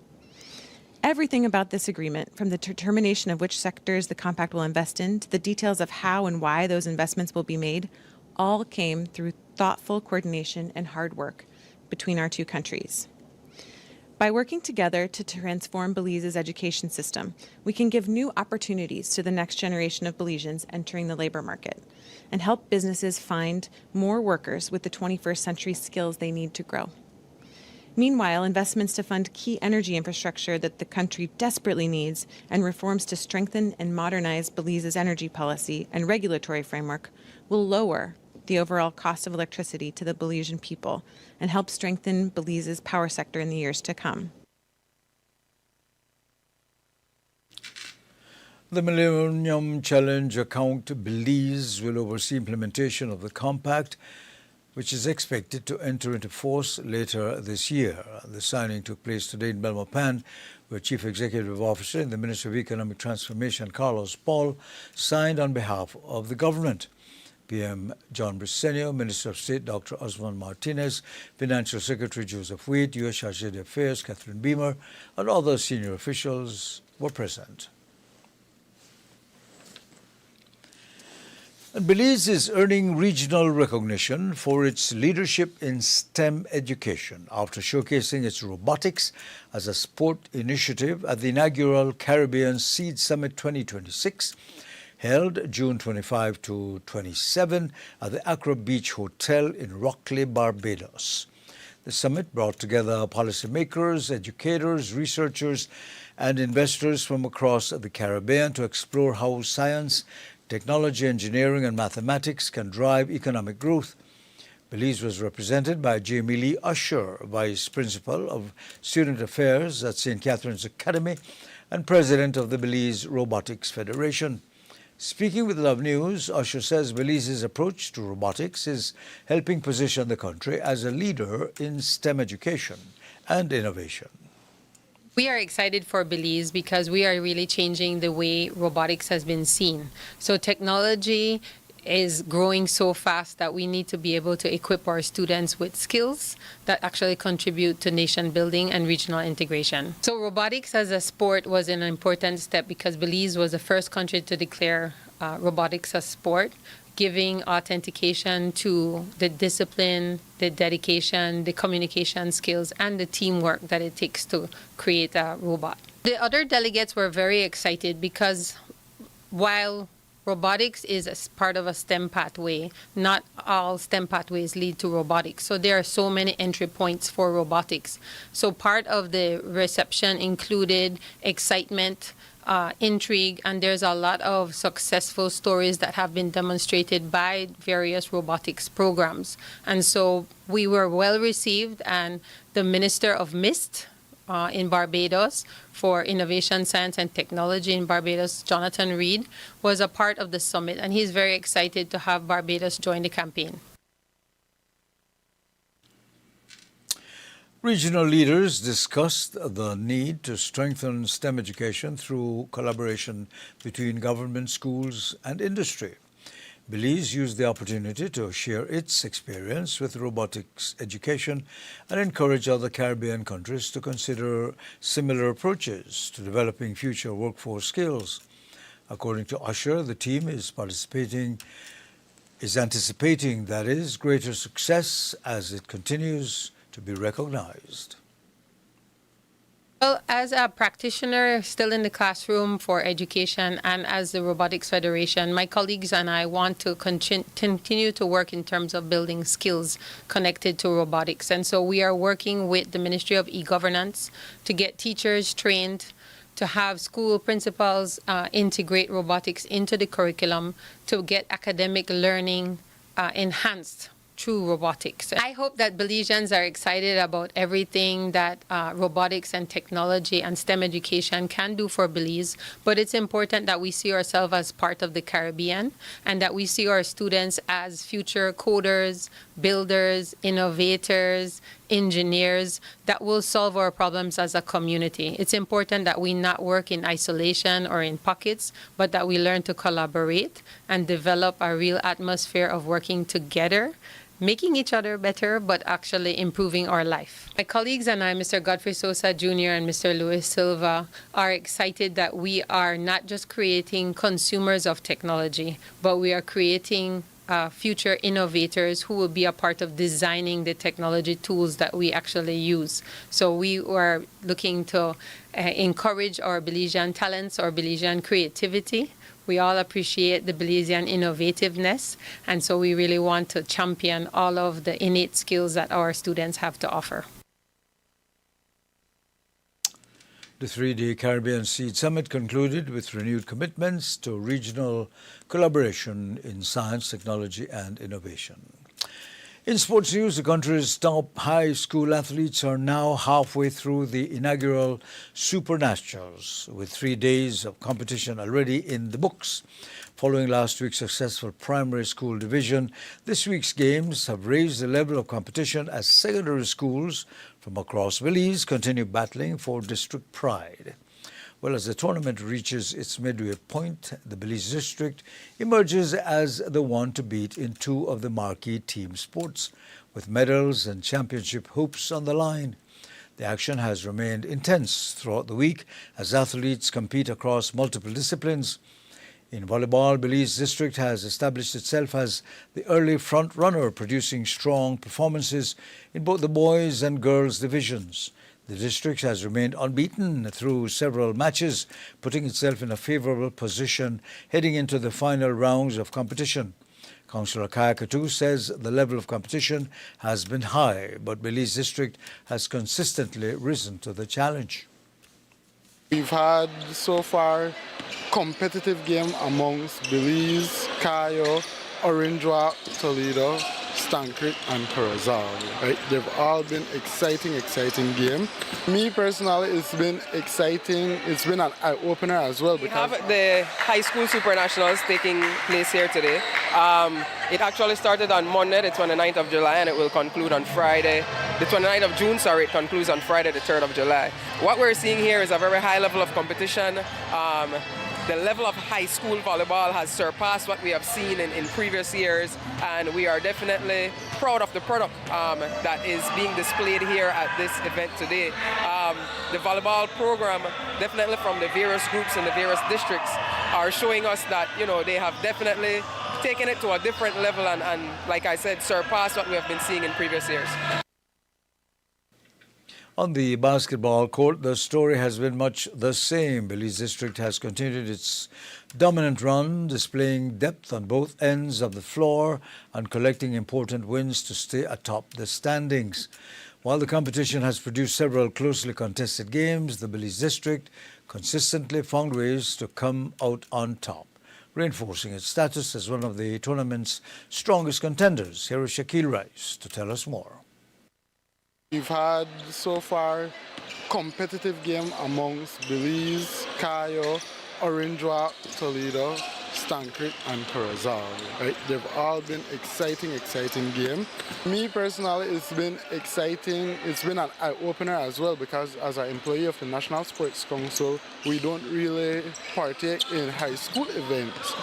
Everything about this agreement, from the determination of which sectors the compact will invest in to the details of how and why those investments will be made, all came through thoughtful coordination and hard work between our two countries. By working together to transform Belize's education system, we can give new opportunities to the next generation of Belizeans entering the labor market and help businesses find more workers with the 21st century skills they need to grow. Meanwhile, investments to fund key energy infrastructure that the country desperately needs and reforms to strengthen and modernize Belize's energy policy and regulatory framework will lower the overall cost of electricity to the Belizean people and help strengthen Belize's power sector in the years to come. The Millennium Challenge account Belize will oversee implementation of the compact, which is expected to enter into force later this year. The signing took place today in Belmopan, where Chief Executive Officer in the Ministry of Economic Transformation, Carlos Paul, signed on behalf of the government. PM John Briceño, Minister of State Dr. Osman Martinez, Financial Secretary Joseph Wade, U.S. Chargé d'Affaires Catherine Beamer, and other senior officials were present. And Belize is earning regional recognition for its leadership in STEM education after showcasing its robotics as a sport initiative at the inaugural Caribbean Seed Summit 2026, held June 25 to 27 at the Accra Beach Hotel in Rockley, Barbados. The summit brought together policymakers, educators, researchers, and investors from across the Caribbean to explore how science, technology, engineering, and mathematics can drive economic growth. Belize was represented by Jamie Lee Usher, Vice Principal of Student Affairs at St. Catherine's Academy and President of the Belize Robotics Federation. Speaking with Love News, Usher says Belize's approach to robotics is helping position the country as a leader in STEM education and innovation. We are excited for Belize because we are really changing the way robotics has been seen. So technology is growing so fast that we need to be able to equip our students with skills that actually contribute to nation building and regional integration. So robotics as a sport was an important step because Belize was the first country to declare robotics as sport, giving authentication to the discipline, the dedication, the communication skills, and the teamwork that it takes to create a robot. The other delegates were very excited because while robotics is a part of a STEM pathway, not all STEM pathways lead to robotics. So there are so many entry points for robotics. So part of the reception included excitement, intrigue, and there's a lot of successful stories that have been demonstrated by various robotics programs. And so we were well received, and the Minister of MIST in Barbados for Innovation, Science and Technology in Barbados, Jonathan Reed, was a part of the summit, and he's very excited to have Barbados join the campaign. Regional leaders discussed the need to strengthen STEM education through collaboration between government, schools, and industry. Belize used the opportunity to share its experience with robotics education and encourage other Caribbean countries to consider similar approaches to developing future workforce skills. According to Usher, the team is anticipating, that is, greater success as it continues to be recognized. Well, as a practitioner still in the classroom for education and as the Robotics Federation, my colleagues and I want to continue to work in terms of building skills connected to robotics. And so we are working with the Ministry of E-Governance to get teachers trained, to have school principals integrate robotics into the curriculum, to get academic learning enhanced through robotics. I hope that Belizeans are excited about everything that robotics and technology and STEM education can do for Belize, but it's important that we see ourselves as part of the Caribbean and that we see our students as future coders, builders, innovators, engineers that will solve our problems as a community. It's important that we not work in isolation or in pockets, but that we learn to collaborate and develop a real atmosphere of working together, making each other better, but actually improving our life. My colleagues and I, Mr. Godfrey Sosa Jr. and Mr. Luis Silva, are excited that we are not just creating consumers of technology, but we are creating future innovators who will be a part of designing the technology tools that we actually use. So we are looking to encourage our Belizean talents, our Belizean creativity. We all appreciate the Belizean innovativeness, and so we really want to champion all of the innate skills that our students have to offer. The three-day Caribbean Seed Summit concluded with renewed commitments to regional collaboration in science, technology and innovation. In sports news, the country's top high school athletes are now halfway through the inaugural Super Nationals, with 3 days of competition already in the books. Following last week's successful primary school division, this week's games have raised the level of competition as secondary schools from across Belize continue battling for district pride. Well, as the tournament reaches its midway point, the Belize district emerges as the one to beat in two of the marquee team sports, with medals and championship hopes on the line. The action has remained intense throughout the week as athletes compete across multiple disciplines. In volleyball, Belize district has established itself as the early front runner, producing strong performances in both the boys and girls divisions. The district has remained unbeaten through several matches, putting itself in a favourable position heading into the final rounds of competition. Councillor Kaya Katu says the level of competition has been high, but Belize district has consistently risen to the challenge. We've had so far competitive game amongst Belize, Cayo, Orinduak, Toledo, Stancrick and Corozal. Right? They've all been exciting game. Me personally, it's been exciting. It's been an eye-opener as well. We have the high school Super Nationals taking place here today. It actually started on Monday, the 29th of July, and it will conclude on Friday, the 29th of June, sorry, it concludes on Friday, the 3rd of July. What we're seeing here is a very high level of competition. The level of high school volleyball has surpassed what we have seen in previous years, and we are definitely proud of the product that is being displayed here at this event today. The volleyball program, definitely from the various groups in the various districts, are showing us that, you know, they have definitely taken it to a different level and like I said, surpassed what we have been seeing in previous years. On the basketball court, the story has been much the same. Belize district has continued its dominant run, displaying depth on both ends of the floor and collecting important wins to stay atop the standings. While the competition has produced several closely contested games, the Belize district consistently found ways to come out on top, reinforcing its status as one of the tournament's strongest contenders. Here is Shaquille Rice to tell us more. We've had so far competitive game amongst Belize, Cayo, Orinduak, Toledo, Stancrick and Corozal. Right? They've all been exciting game. Me personally, it's been exciting. It's been an eye-opener as well, because as an employee of the National Sports Council, we don't really partake in high school events.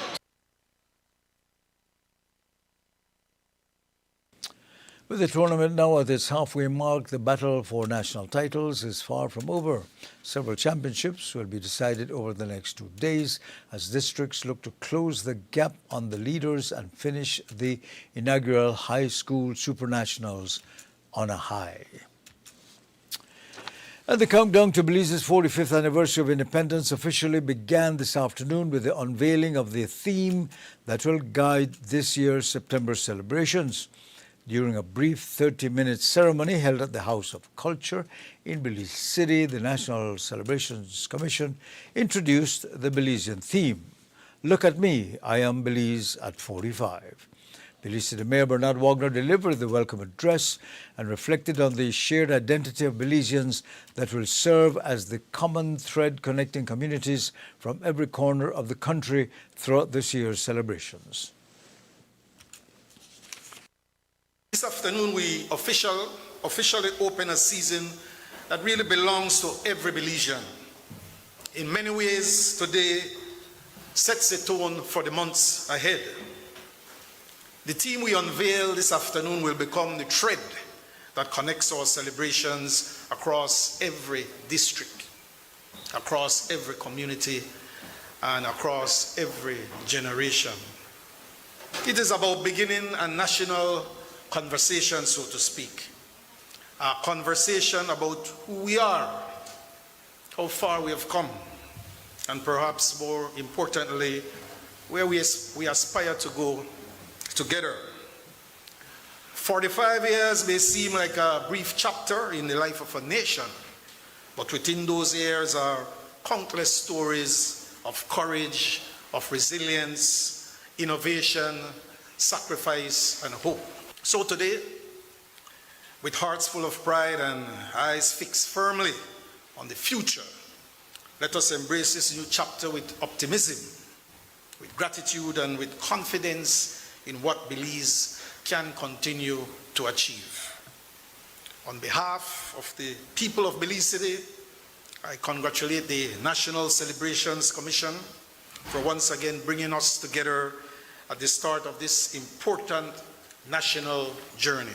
With the tournament now at its halfway mark, the battle for national titles is far from over. Several championships will be decided over the next 2 days as districts look to close the gap on the leaders and finish the inaugural high school Super Nationals on a high. And the countdown to Belize's 45th anniversary of independence officially began this afternoon with the unveiling of the theme that will guide this year's September celebrations. During a brief 30-minute ceremony held at the House of Culture in Belize City, the National Celebrations Commission introduced the Belizean theme, "Look at me, I am Belize at 45." Belize City Mayor Bernard Wagner delivered the welcome address and reflected on the shared identity of Belizeans that will serve as the common thread connecting communities from every corner of the country throughout this year's celebrations. This afternoon we officially officially open a season that really belongs to every Belizean. In many ways, today sets the tone for the months ahead. The theme we unveil this afternoon will become the thread that connects our celebrations across every district, across every community, and across every generation. It is about beginning a national conversation, so to speak. A conversation about who we are, how far we have come, and perhaps more importantly, where we aspire to go together. 45 years may seem like a brief chapter in the life of a nation, but within those years are countless stories of courage, of resilience, innovation, sacrifice, and hope. So today, with hearts full of pride and eyes fixed firmly on the future, let us embrace this new chapter with optimism, with gratitude, and with confidence in what Belize can continue to achieve. On behalf of the people of Belize City, I congratulate the National Celebrations Commission for once again bringing us together at the start of this important national journey.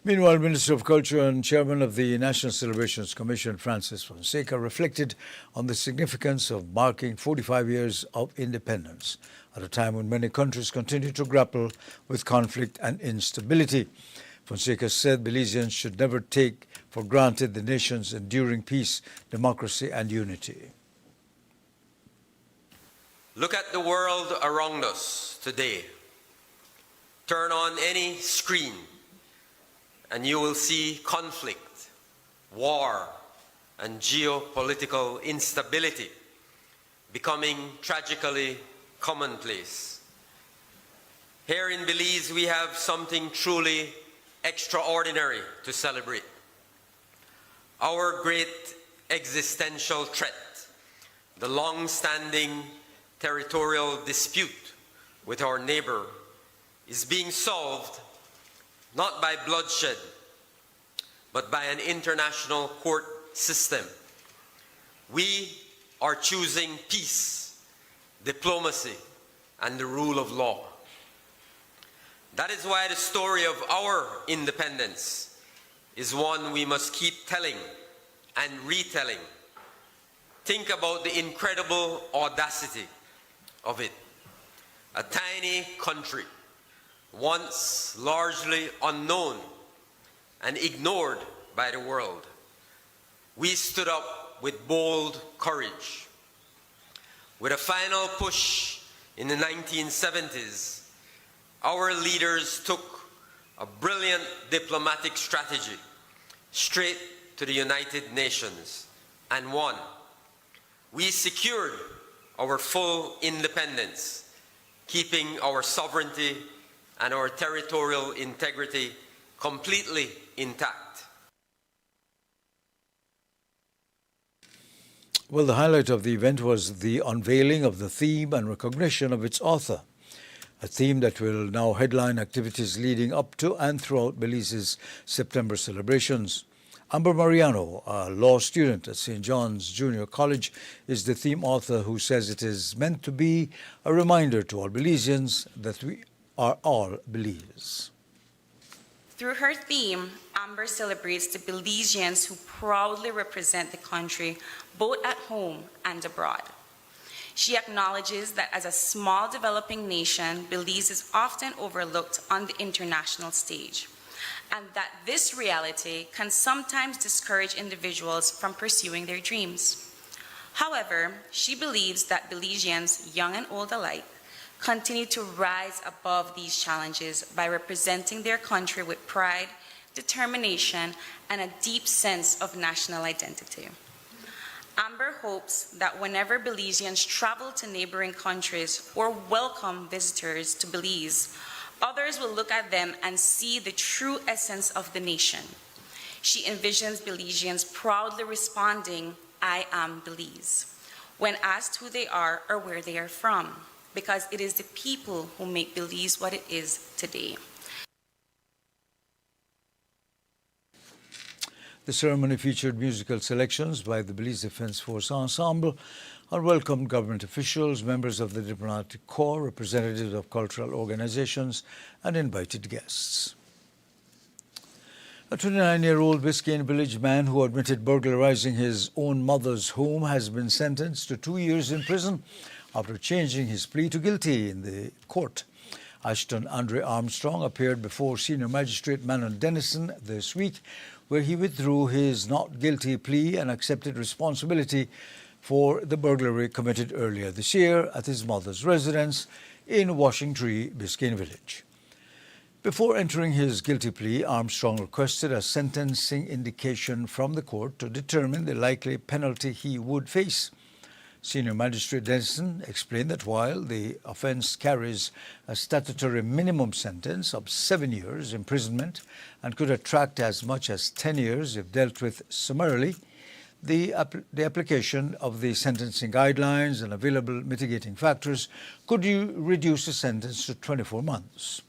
Meanwhile, Minister of Culture and Chairman of the National Celebrations Commission, Francis Fonseca, reflected on the significance of marking 45 years of independence at a time when many countries continue to grapple with conflict and instability. Fonseca said Belizeans should never take for granted the nation's enduring peace, democracy, and unity. Look at the world around us today. Turn on any screen and you will see conflict, war, and geopolitical instability becoming tragically commonplace. Here in Belize, we have something truly extraordinary to celebrate. Our great existential threat, the long-standing territorial dispute with our neighbor, is being solved not by bloodshed, but by an international court system. We are choosing peace, diplomacy, and the rule of law. That is why the story of our independence is one we must keep telling and retelling. Think about the incredible audacity of it. A tiny country, once largely unknown and ignored by the world. We stood up with bold courage. With a final push in the 1970s, our leaders took a brilliant diplomatic strategy straight to the United Nations and won. We secured our full independence, keeping our sovereignty and our territorial integrity completely intact. Well, the highlight of the event was the unveiling of the theme and recognition of its author, a theme that will now headline activities leading up to and throughout Belize's September celebrations. Amber Mariano, a law student at St. John's Junior College, is the theme author, who says it is meant to be a reminder to all Belizeans that we are all Belize. Through her theme, Amber celebrates the Belizeans who proudly represent the country both at home and abroad. She acknowledges that as a small developing nation, Belize is often overlooked on the international stage, and that this reality can sometimes discourage individuals from pursuing their dreams. However, she believes that Belizeans, young and old alike, continue to rise above these challenges by representing their country with pride, determination, and a deep sense of national identity. Amber hopes that whenever Belizeans travel to neighboring countries or welcome visitors to Belize, others will look at them and see the true essence of the nation. She envisions Belizeans proudly responding, "I am Belize," when asked who they are or where they are from, because it is the people who make Belize what it is today. The ceremony featured musical selections by the Belize Defence Force Ensemble and welcomed government officials, members of the diplomatic corps, representatives of cultural organizations, and invited guests. A 29-year-old Biscayne Village man who admitted burglarizing his own mother's home has been sentenced to 2 years in prison after changing his plea to guilty in the court. Ashton Andre Armstrong appeared before Senior Magistrate Manon Dennison this week, where he withdrew his not guilty plea and accepted responsibility for the burglary committed earlier this year at his mother's residence in Washing Tree, Biscayne Village. Before entering his guilty plea, Armstrong requested a sentencing indication from the court to determine the likely penalty he would face. Senior Magistrate Dennison explained that while the offence carries a statutory minimum sentence of 7 years imprisonment and could attract as much as 10 years if dealt with summarily, the application of the sentencing guidelines and available mitigating factors could reduce the sentence to 24 months.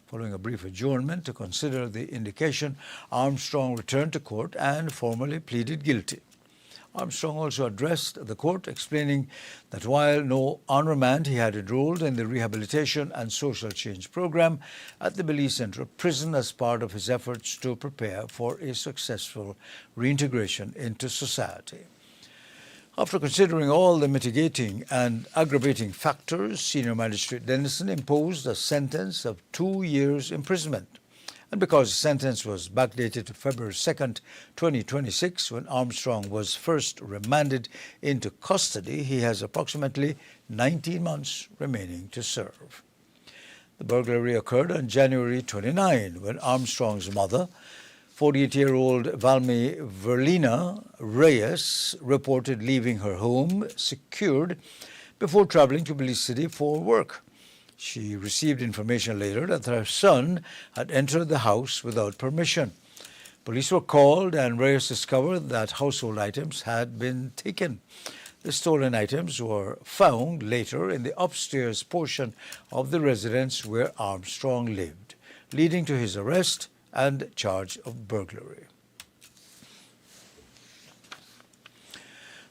Following a brief adjournment to consider the indication, Armstrong returned to court and formally pleaded guilty. Armstrong also addressed the court, explaining that while on remand he had enrolled in the Rehabilitation and Social Change Program at the Belize Central Prison as part of his efforts to prepare for a successful reintegration into society. After considering all the mitigating and aggravating factors, Senior Magistrate Dennison imposed a sentence of 2 years imprisonment. And because the sentence was backdated to February 2nd, 2026, when Armstrong was first remanded into custody, he has approximately 19 months remaining to serve. The burglary occurred on January 29, when Armstrong's mother, 48-year-old Valmy Verlina Reyes, reported leaving her home secured before traveling to Belize City for work. She received information later that her son had entered the house without permission. Police were called and Reyes discovered that household items had been taken. The stolen items were found later in the upstairs portion of the residence where Armstrong lived, leading to his arrest and charge of burglary.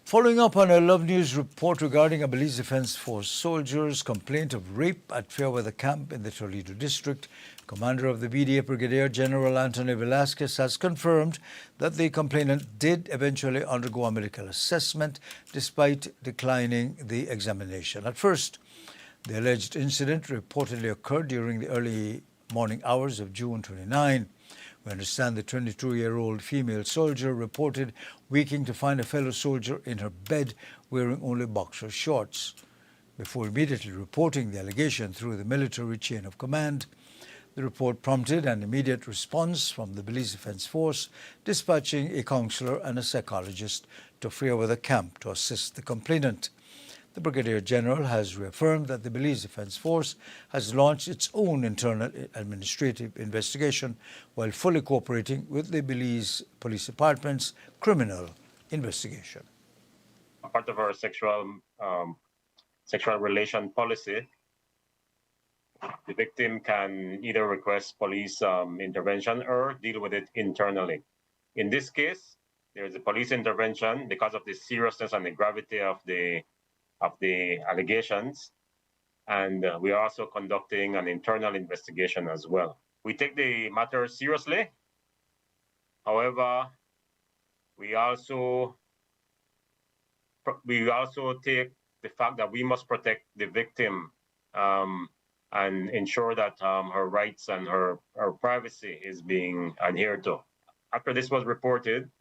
Following up on a Love News report regarding a Belize Defence Force soldier's complaint of rape at Fairweather Camp in the Toledo district, Commander of the BDA Brigadier General Anthony Velasquez has confirmed that the complainant did eventually undergo a medical assessment despite declining the examination. At first, the alleged incident reportedly occurred during the early morning hours of June 29. We understand the 22-year-old female soldier reported waking to find a fellow soldier in her bed wearing only boxer shorts. Before immediately reporting the allegation through the military chain of command, the report prompted an immediate response from the Belize Defence Force, dispatching a counsellor and a psychologist to Fairweather Camp to assist the complainant. The Brigadier General has reaffirmed that the Belize Defence Force has launched its own internal administrative investigation while fully cooperating with the Belize Police Department's criminal investigation. Part of our sexual relation policy, the victim can either request police intervention or deal with it internally. In this case, there is a police intervention because of the seriousness and the gravity of the allegations, and we are also conducting an internal investigation as well. We take the matter seriously. However, we also take the fact that we must protect the victim and ensure that her rights and her privacy is being adhered to. After this was reported,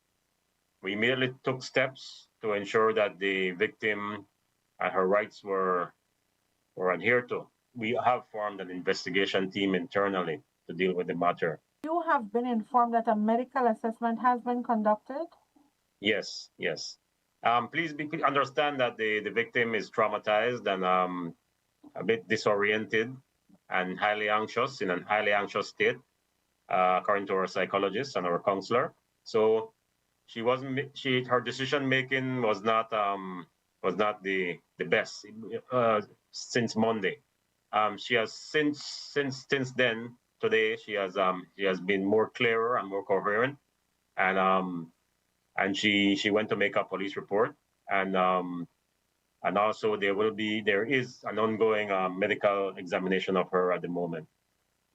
we immediately took steps to ensure that the victim and her rights were adhered to. We have formed an investigation team internally to deal with the matter. You have been informed that a medical assessment has been conducted? Yes. Please understand that the victim is traumatized and a bit disoriented and highly anxious, in a highly anxious state, according to our psychologist and our counselor. So her decision making was not the best since Monday. She has since then, today she has been more clearer and more coherent, and and she went to make a police report, and also there is an ongoing medical examination of her at the moment.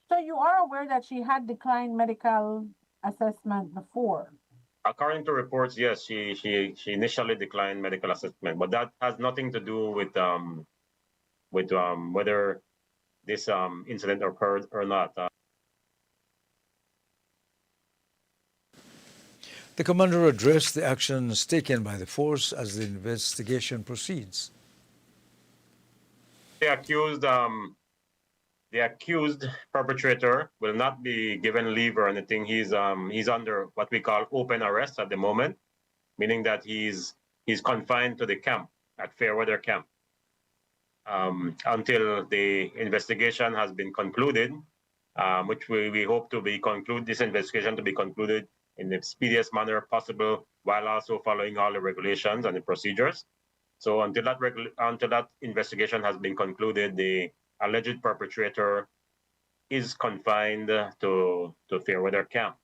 So you are aware that she had declined medical assessment before? According to reports, yes, she initially declined medical assessment, but that has nothing to do with whether this incident occurred or not. The commander addressed the actions taken by the force as the investigation proceeds. The accused perpetrator will not be given leave or anything. He's under what we call open arrest at the moment, meaning that he's confined to the camp at Fairweather Camp until the investigation has been concluded, which we hope to be this investigation to be concluded in the speediest manner possible, while also following all the regulations and the procedures. So until that investigation has been concluded, the alleged perpetrator is confined to Fairweather Camp.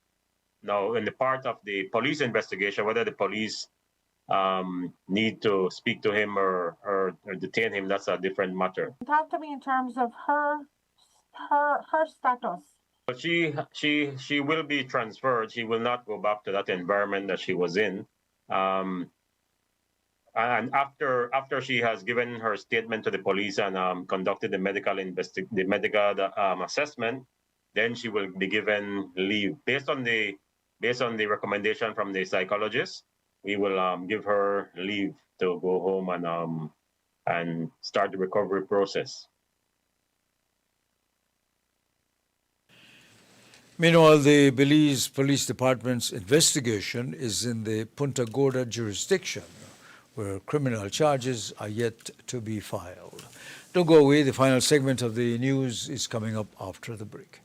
Now, in the part of the police investigation, whether the police need to speak to him or detain him, that's a different matter. Talk to me in terms of her status. But she will be transferred. She will not go back to that environment that she was in. And after she has given her statement to the police and conducted the medical assessment, then she will be given leave based on the recommendation from the psychologist. We will give her leave to go home and start the recovery process. Meanwhile, the Belize Police Department's investigation is in the Punta Gorda jurisdiction, where criminal charges are yet to be filed. Don't go away. The final segment of the news is coming up after the break.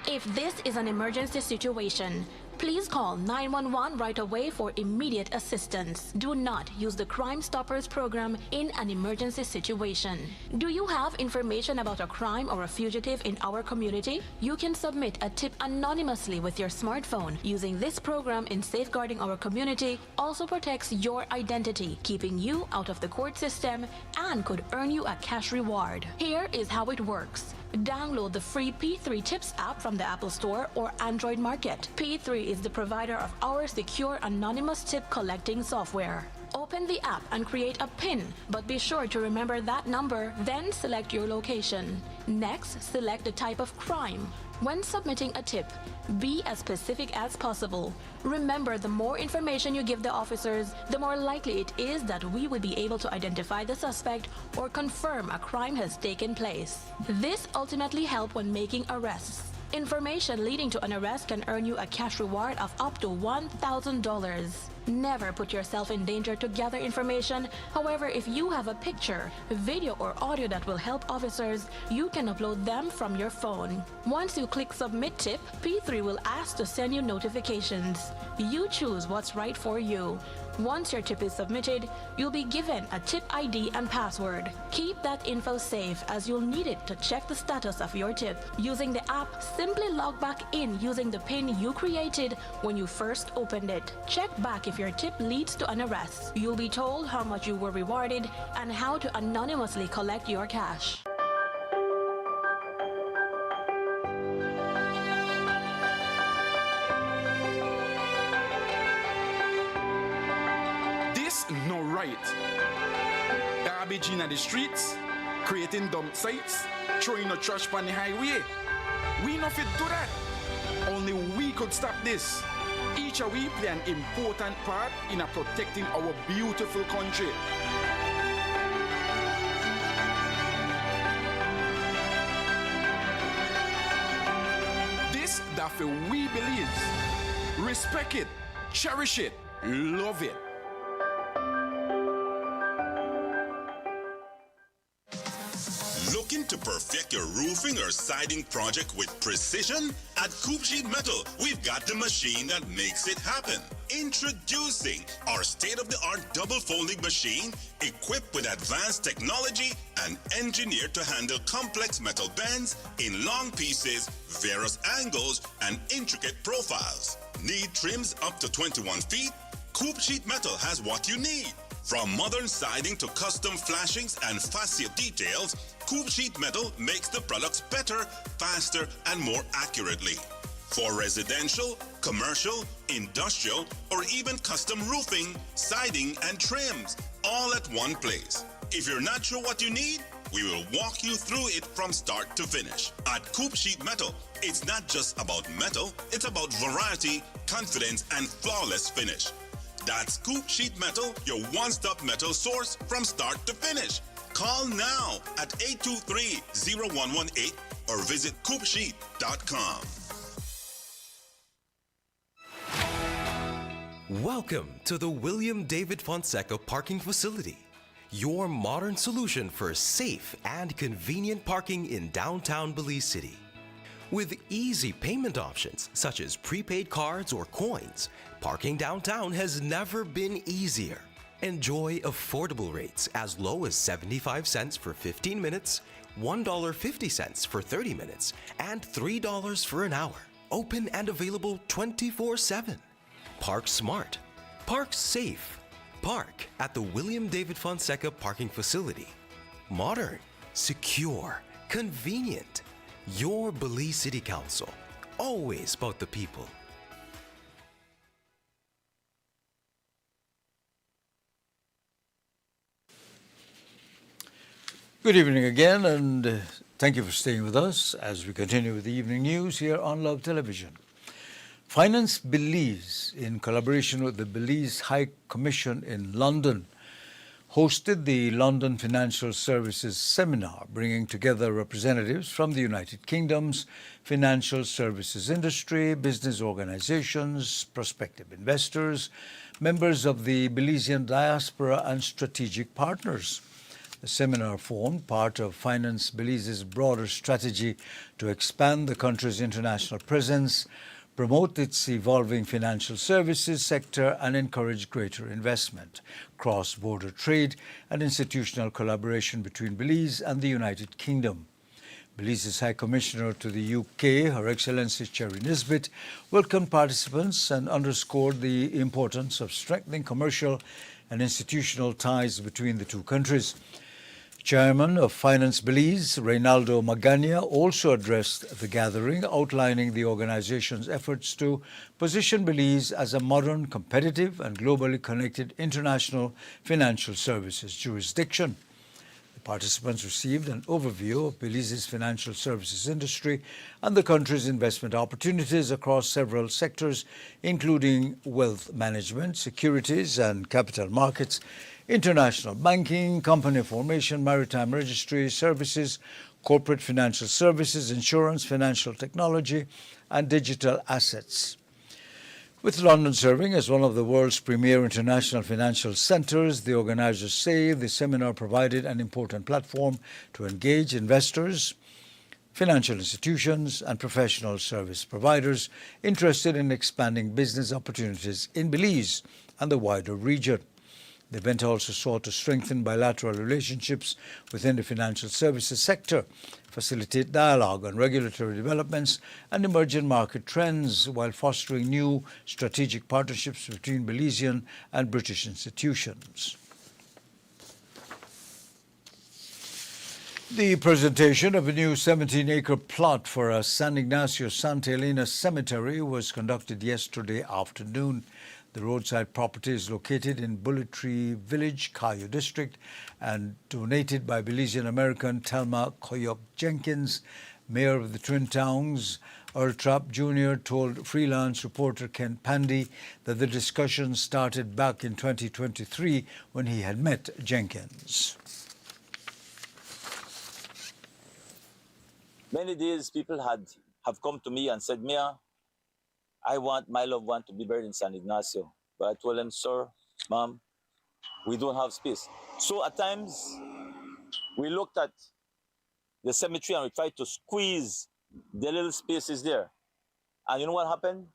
If this is an emergency situation, please call 911 right away for immediate assistance. Do not use the Crime Stoppers program in an emergency situation. Do you have information about a crime or a fugitive in our community? You can submit a tip anonymously with your smartphone. Using this program in safeguarding our community also protects your identity, keeping you out of the court system, and could earn you a cash reward. Here is how it works. Download the free P3 Tips app from the Apple Store or Android Market. P3 is the provider of our secure anonymous tip collecting software. Open the app and create a PIN, but be sure to remember that number, then select your location. Next, select the type of crime. When submitting a tip, be as specific as possible. Remember, the more information you give the officers, the more likely it is that we will be able to identify the suspect or confirm a crime has taken place. This ultimately helps when making arrests. Information leading to an arrest can earn you a cash reward of up to $1,000. Never put yourself in danger to gather information. However, if you have a picture, video, or audio that will help officers, you can upload them from your phone. Once you click Submit Tip, P3 will ask to send you notifications. You choose what's right for you. Once your tip is submitted, you'll be given a tip ID and password. Keep that info safe, as you'll need it to check the status of your tip. Using the app, simply log back in using the PIN you created when you first opened it. Check back if your tip leads to an arrest. You'll be told how much you were rewarded and how to anonymously collect your cash. No right. Garbage in the streets, creating dump sites, throwing the trash on the highway. We not fit do that. Only we could stop this. Each of we play an important part in protecting our beautiful country. This that we believe. Respect it, cherish it, Love it. Looking to perfect your roofing or siding project with precision? At Coop Sheet Metal, we've got the machine that makes it happen. Introducing our state-of-the-art double folding machine equipped with advanced technology and engineered to handle complex metal bends in long pieces, various angles, and intricate profiles. Need trims up to 21 feet? Coop Sheet Metal has what you need. From modern siding to custom flashings and fascia details, Coop Sheet Metal makes the products better, faster, and more accurately. For residential, commercial, industrial, or even custom roofing, siding, and trims, all at one place. If you're not sure what you need, we will walk you through it from start to finish. At Coop Sheet Metal, it's not just about metal, it's about variety, confidence, and flawless finish. That's Coop Sheet Metal, your one-stop metal source from start to finish. Call now at 823-0118 or visit coopsheet.com. Welcome to the William David Fonseca Parking Facility, your modern solution for safe and convenient parking in downtown Belize City. With easy payment options such as prepaid cards or coins, parking downtown has never been easier. Enjoy affordable rates as low as 75 cents for 15 minutes, $1.50 for 30 minutes, and $3 for an hour. Open and available 24/7. Park smart. Park safe. Park at the William David Fonseca Parking Facility. Modern, secure, convenient. Your Belize City Council. Always about the people. Good evening again, and thank you for staying with us as we continue with the evening news here on Love Television. Finance Belize, in collaboration with the Belize High Commission in London, hosted the London Financial Services Seminar, bringing together representatives from the United Kingdom's financial services industry, business organizations, prospective investors, members of the Belizean diaspora, and strategic partners. The seminar formed part of Finance Belize's broader strategy to expand the country's international presence, promote its evolving financial services sector, and encourage greater investment, cross-border trade, and institutional collaboration between Belize and the United Kingdom. Belize's High Commissioner to the UK, Her Excellency Cherry Nisbet, welcomed participants and underscored the importance of strengthening commercial and institutional ties between the two countries. Chairman of Finance Belize, Reynaldo Magana, also addressed the gathering, outlining the organization's efforts to position Belize as a modern, competitive, and globally connected international financial services jurisdiction. The participants received an overview of Belize's financial services industry and the country's investment opportunities across several sectors, including wealth management, securities and capital markets, international banking, company formation, maritime registry services, corporate financial services, insurance, financial technology, and digital assets. With London serving as one of the world's premier international financial centers, the organizers say the seminar provided an important platform to engage investors, financial institutions, and professional service providers interested in expanding business opportunities in Belize and the wider region. The event also sought to strengthen bilateral relationships within the financial services sector, facilitate dialogue on regulatory developments and emerging market trends, while fostering new strategic partnerships between Belizean and British institutions. The presentation of a new 17-acre plot for a San Ignacio Santa Elena cemetery was conducted yesterday afternoon. The roadside property is located in Bullet Tree Village, Cayo District, and donated by Belizean American Thelma Koyok Jenkins. Mayor of the Twin Towns, Earl Trapp Jr., told freelance reporter Ken Pandy that the discussion started back in 2023 when he had met Jenkins. Many days people have come to me and said, Mayor, I want my loved one to be buried in San Ignacio. But I told them, sir, ma'am, we don't have space. So at times, we looked at the cemetery and we tried to squeeze the little spaces there. And you know what happened?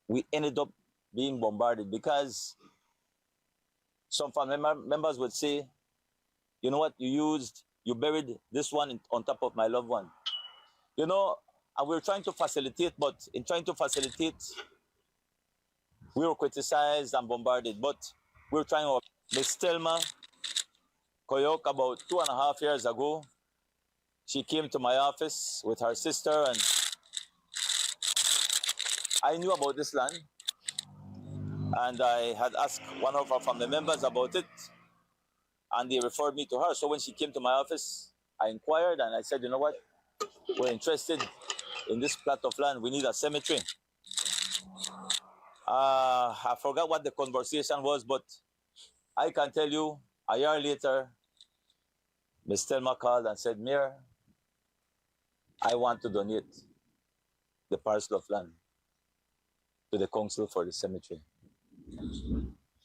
We ended up being bombarded because some family members would say, you know what, you buried this one on top of my loved one. You know, and we were trying to facilitate, but in trying to facilitate, we were criticized and bombarded, but we were trying our Miss Thelma Koyok about 2.5 years ago. She came to my office with her sister, and I knew about this land. And I had asked one of our family members about it, and they referred me to her. So when she came to my office, I inquired and I said, you know what? We're interested in this plot of land. We need a cemetery. I forgot what the conversation was, but I can tell you, a year later, Ms. Thelma called and said, Mayor, I want to donate the parcel of land to the council for the cemetery.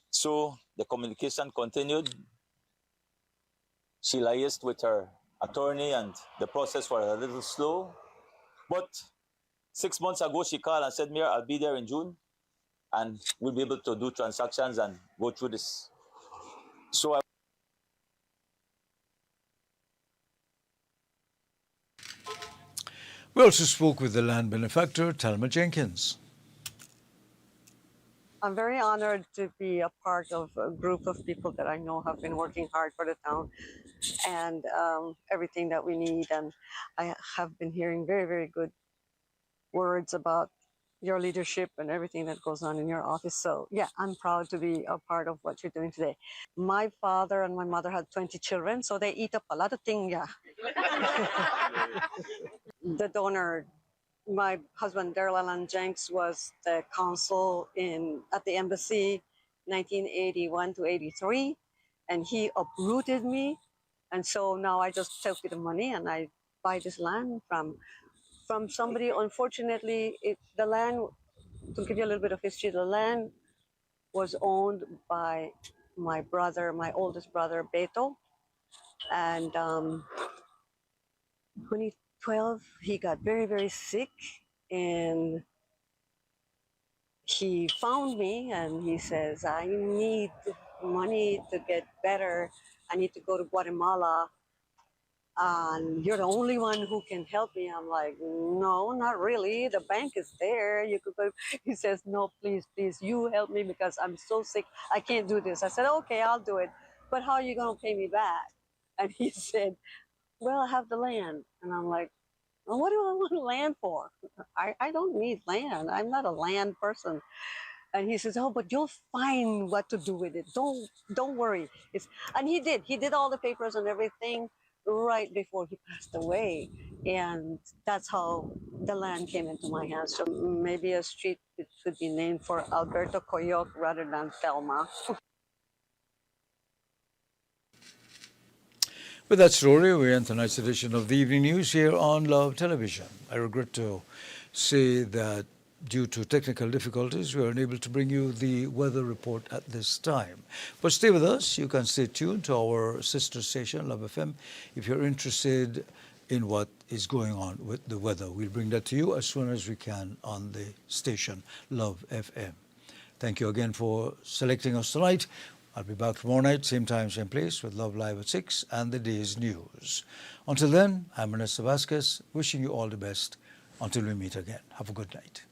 So the communication continued. She liaised with her attorney and the process was a little slow. But 6 months ago, she called and said, Mayor, I'll be there in June and we'll be able to do transactions and go through this. So We also spoke with the land benefactor, Thelma Jenkins. I'm very honored to be a part of a group of people that I know have been working hard for the town and everything that we need. And I have been hearing very, very good words about your leadership and everything that goes on in your office. So yeah, I'm proud to be a part of what you're doing today. My father and my mother had 20 children, so they eat up a lot of things, yeah. The donor, my husband, Daryl Allen Jenks, was the consul at the embassy 1981 to 83, and he uprooted me. And so now I just take the money and I buy this land from somebody. Unfortunately, the land, to give you a little bit of history, the land was owned by my brother, my oldest brother, Beto. And 2012, he got very, very sick, and he found me and he says, I need money to get better. I need to go to Guatemala. And you're the only one who can help me. I'm like, no, not really. The bank is there. You could go. He says, no, please, please, you help me because I'm so sick. I can't do this. I said, okay, I'll do it. But how are you going to pay me back? And he said, well, I have the land. And I'm like, well, what do I want land for? I don't need land. I'm not a land person. And he says, oh, but you'll find what to do with it. Don't worry. And he did. He did all the papers and everything right before he passed away. And that's how the land came into my hands. So maybe a street should be named for Alberto Koyok rather than Thelma. With that story, we end tonight's edition of the Evening News here on Love Television. I regret to say that due to technical difficulties, we are unable to bring you the weather report at this time. But stay with us. You can stay tuned to our sister station, Love FM, if you're interested in what is going on with the weather. We'll bring that to you as soon as we can on the station, Love FM. Thank you again for selecting us tonight. I'll be back tomorrow night, same time, same place, with Love Live at 6 and the day's news. Until then, I'm Ernesto Vasquez, wishing you all the best until we meet again. Have a good night.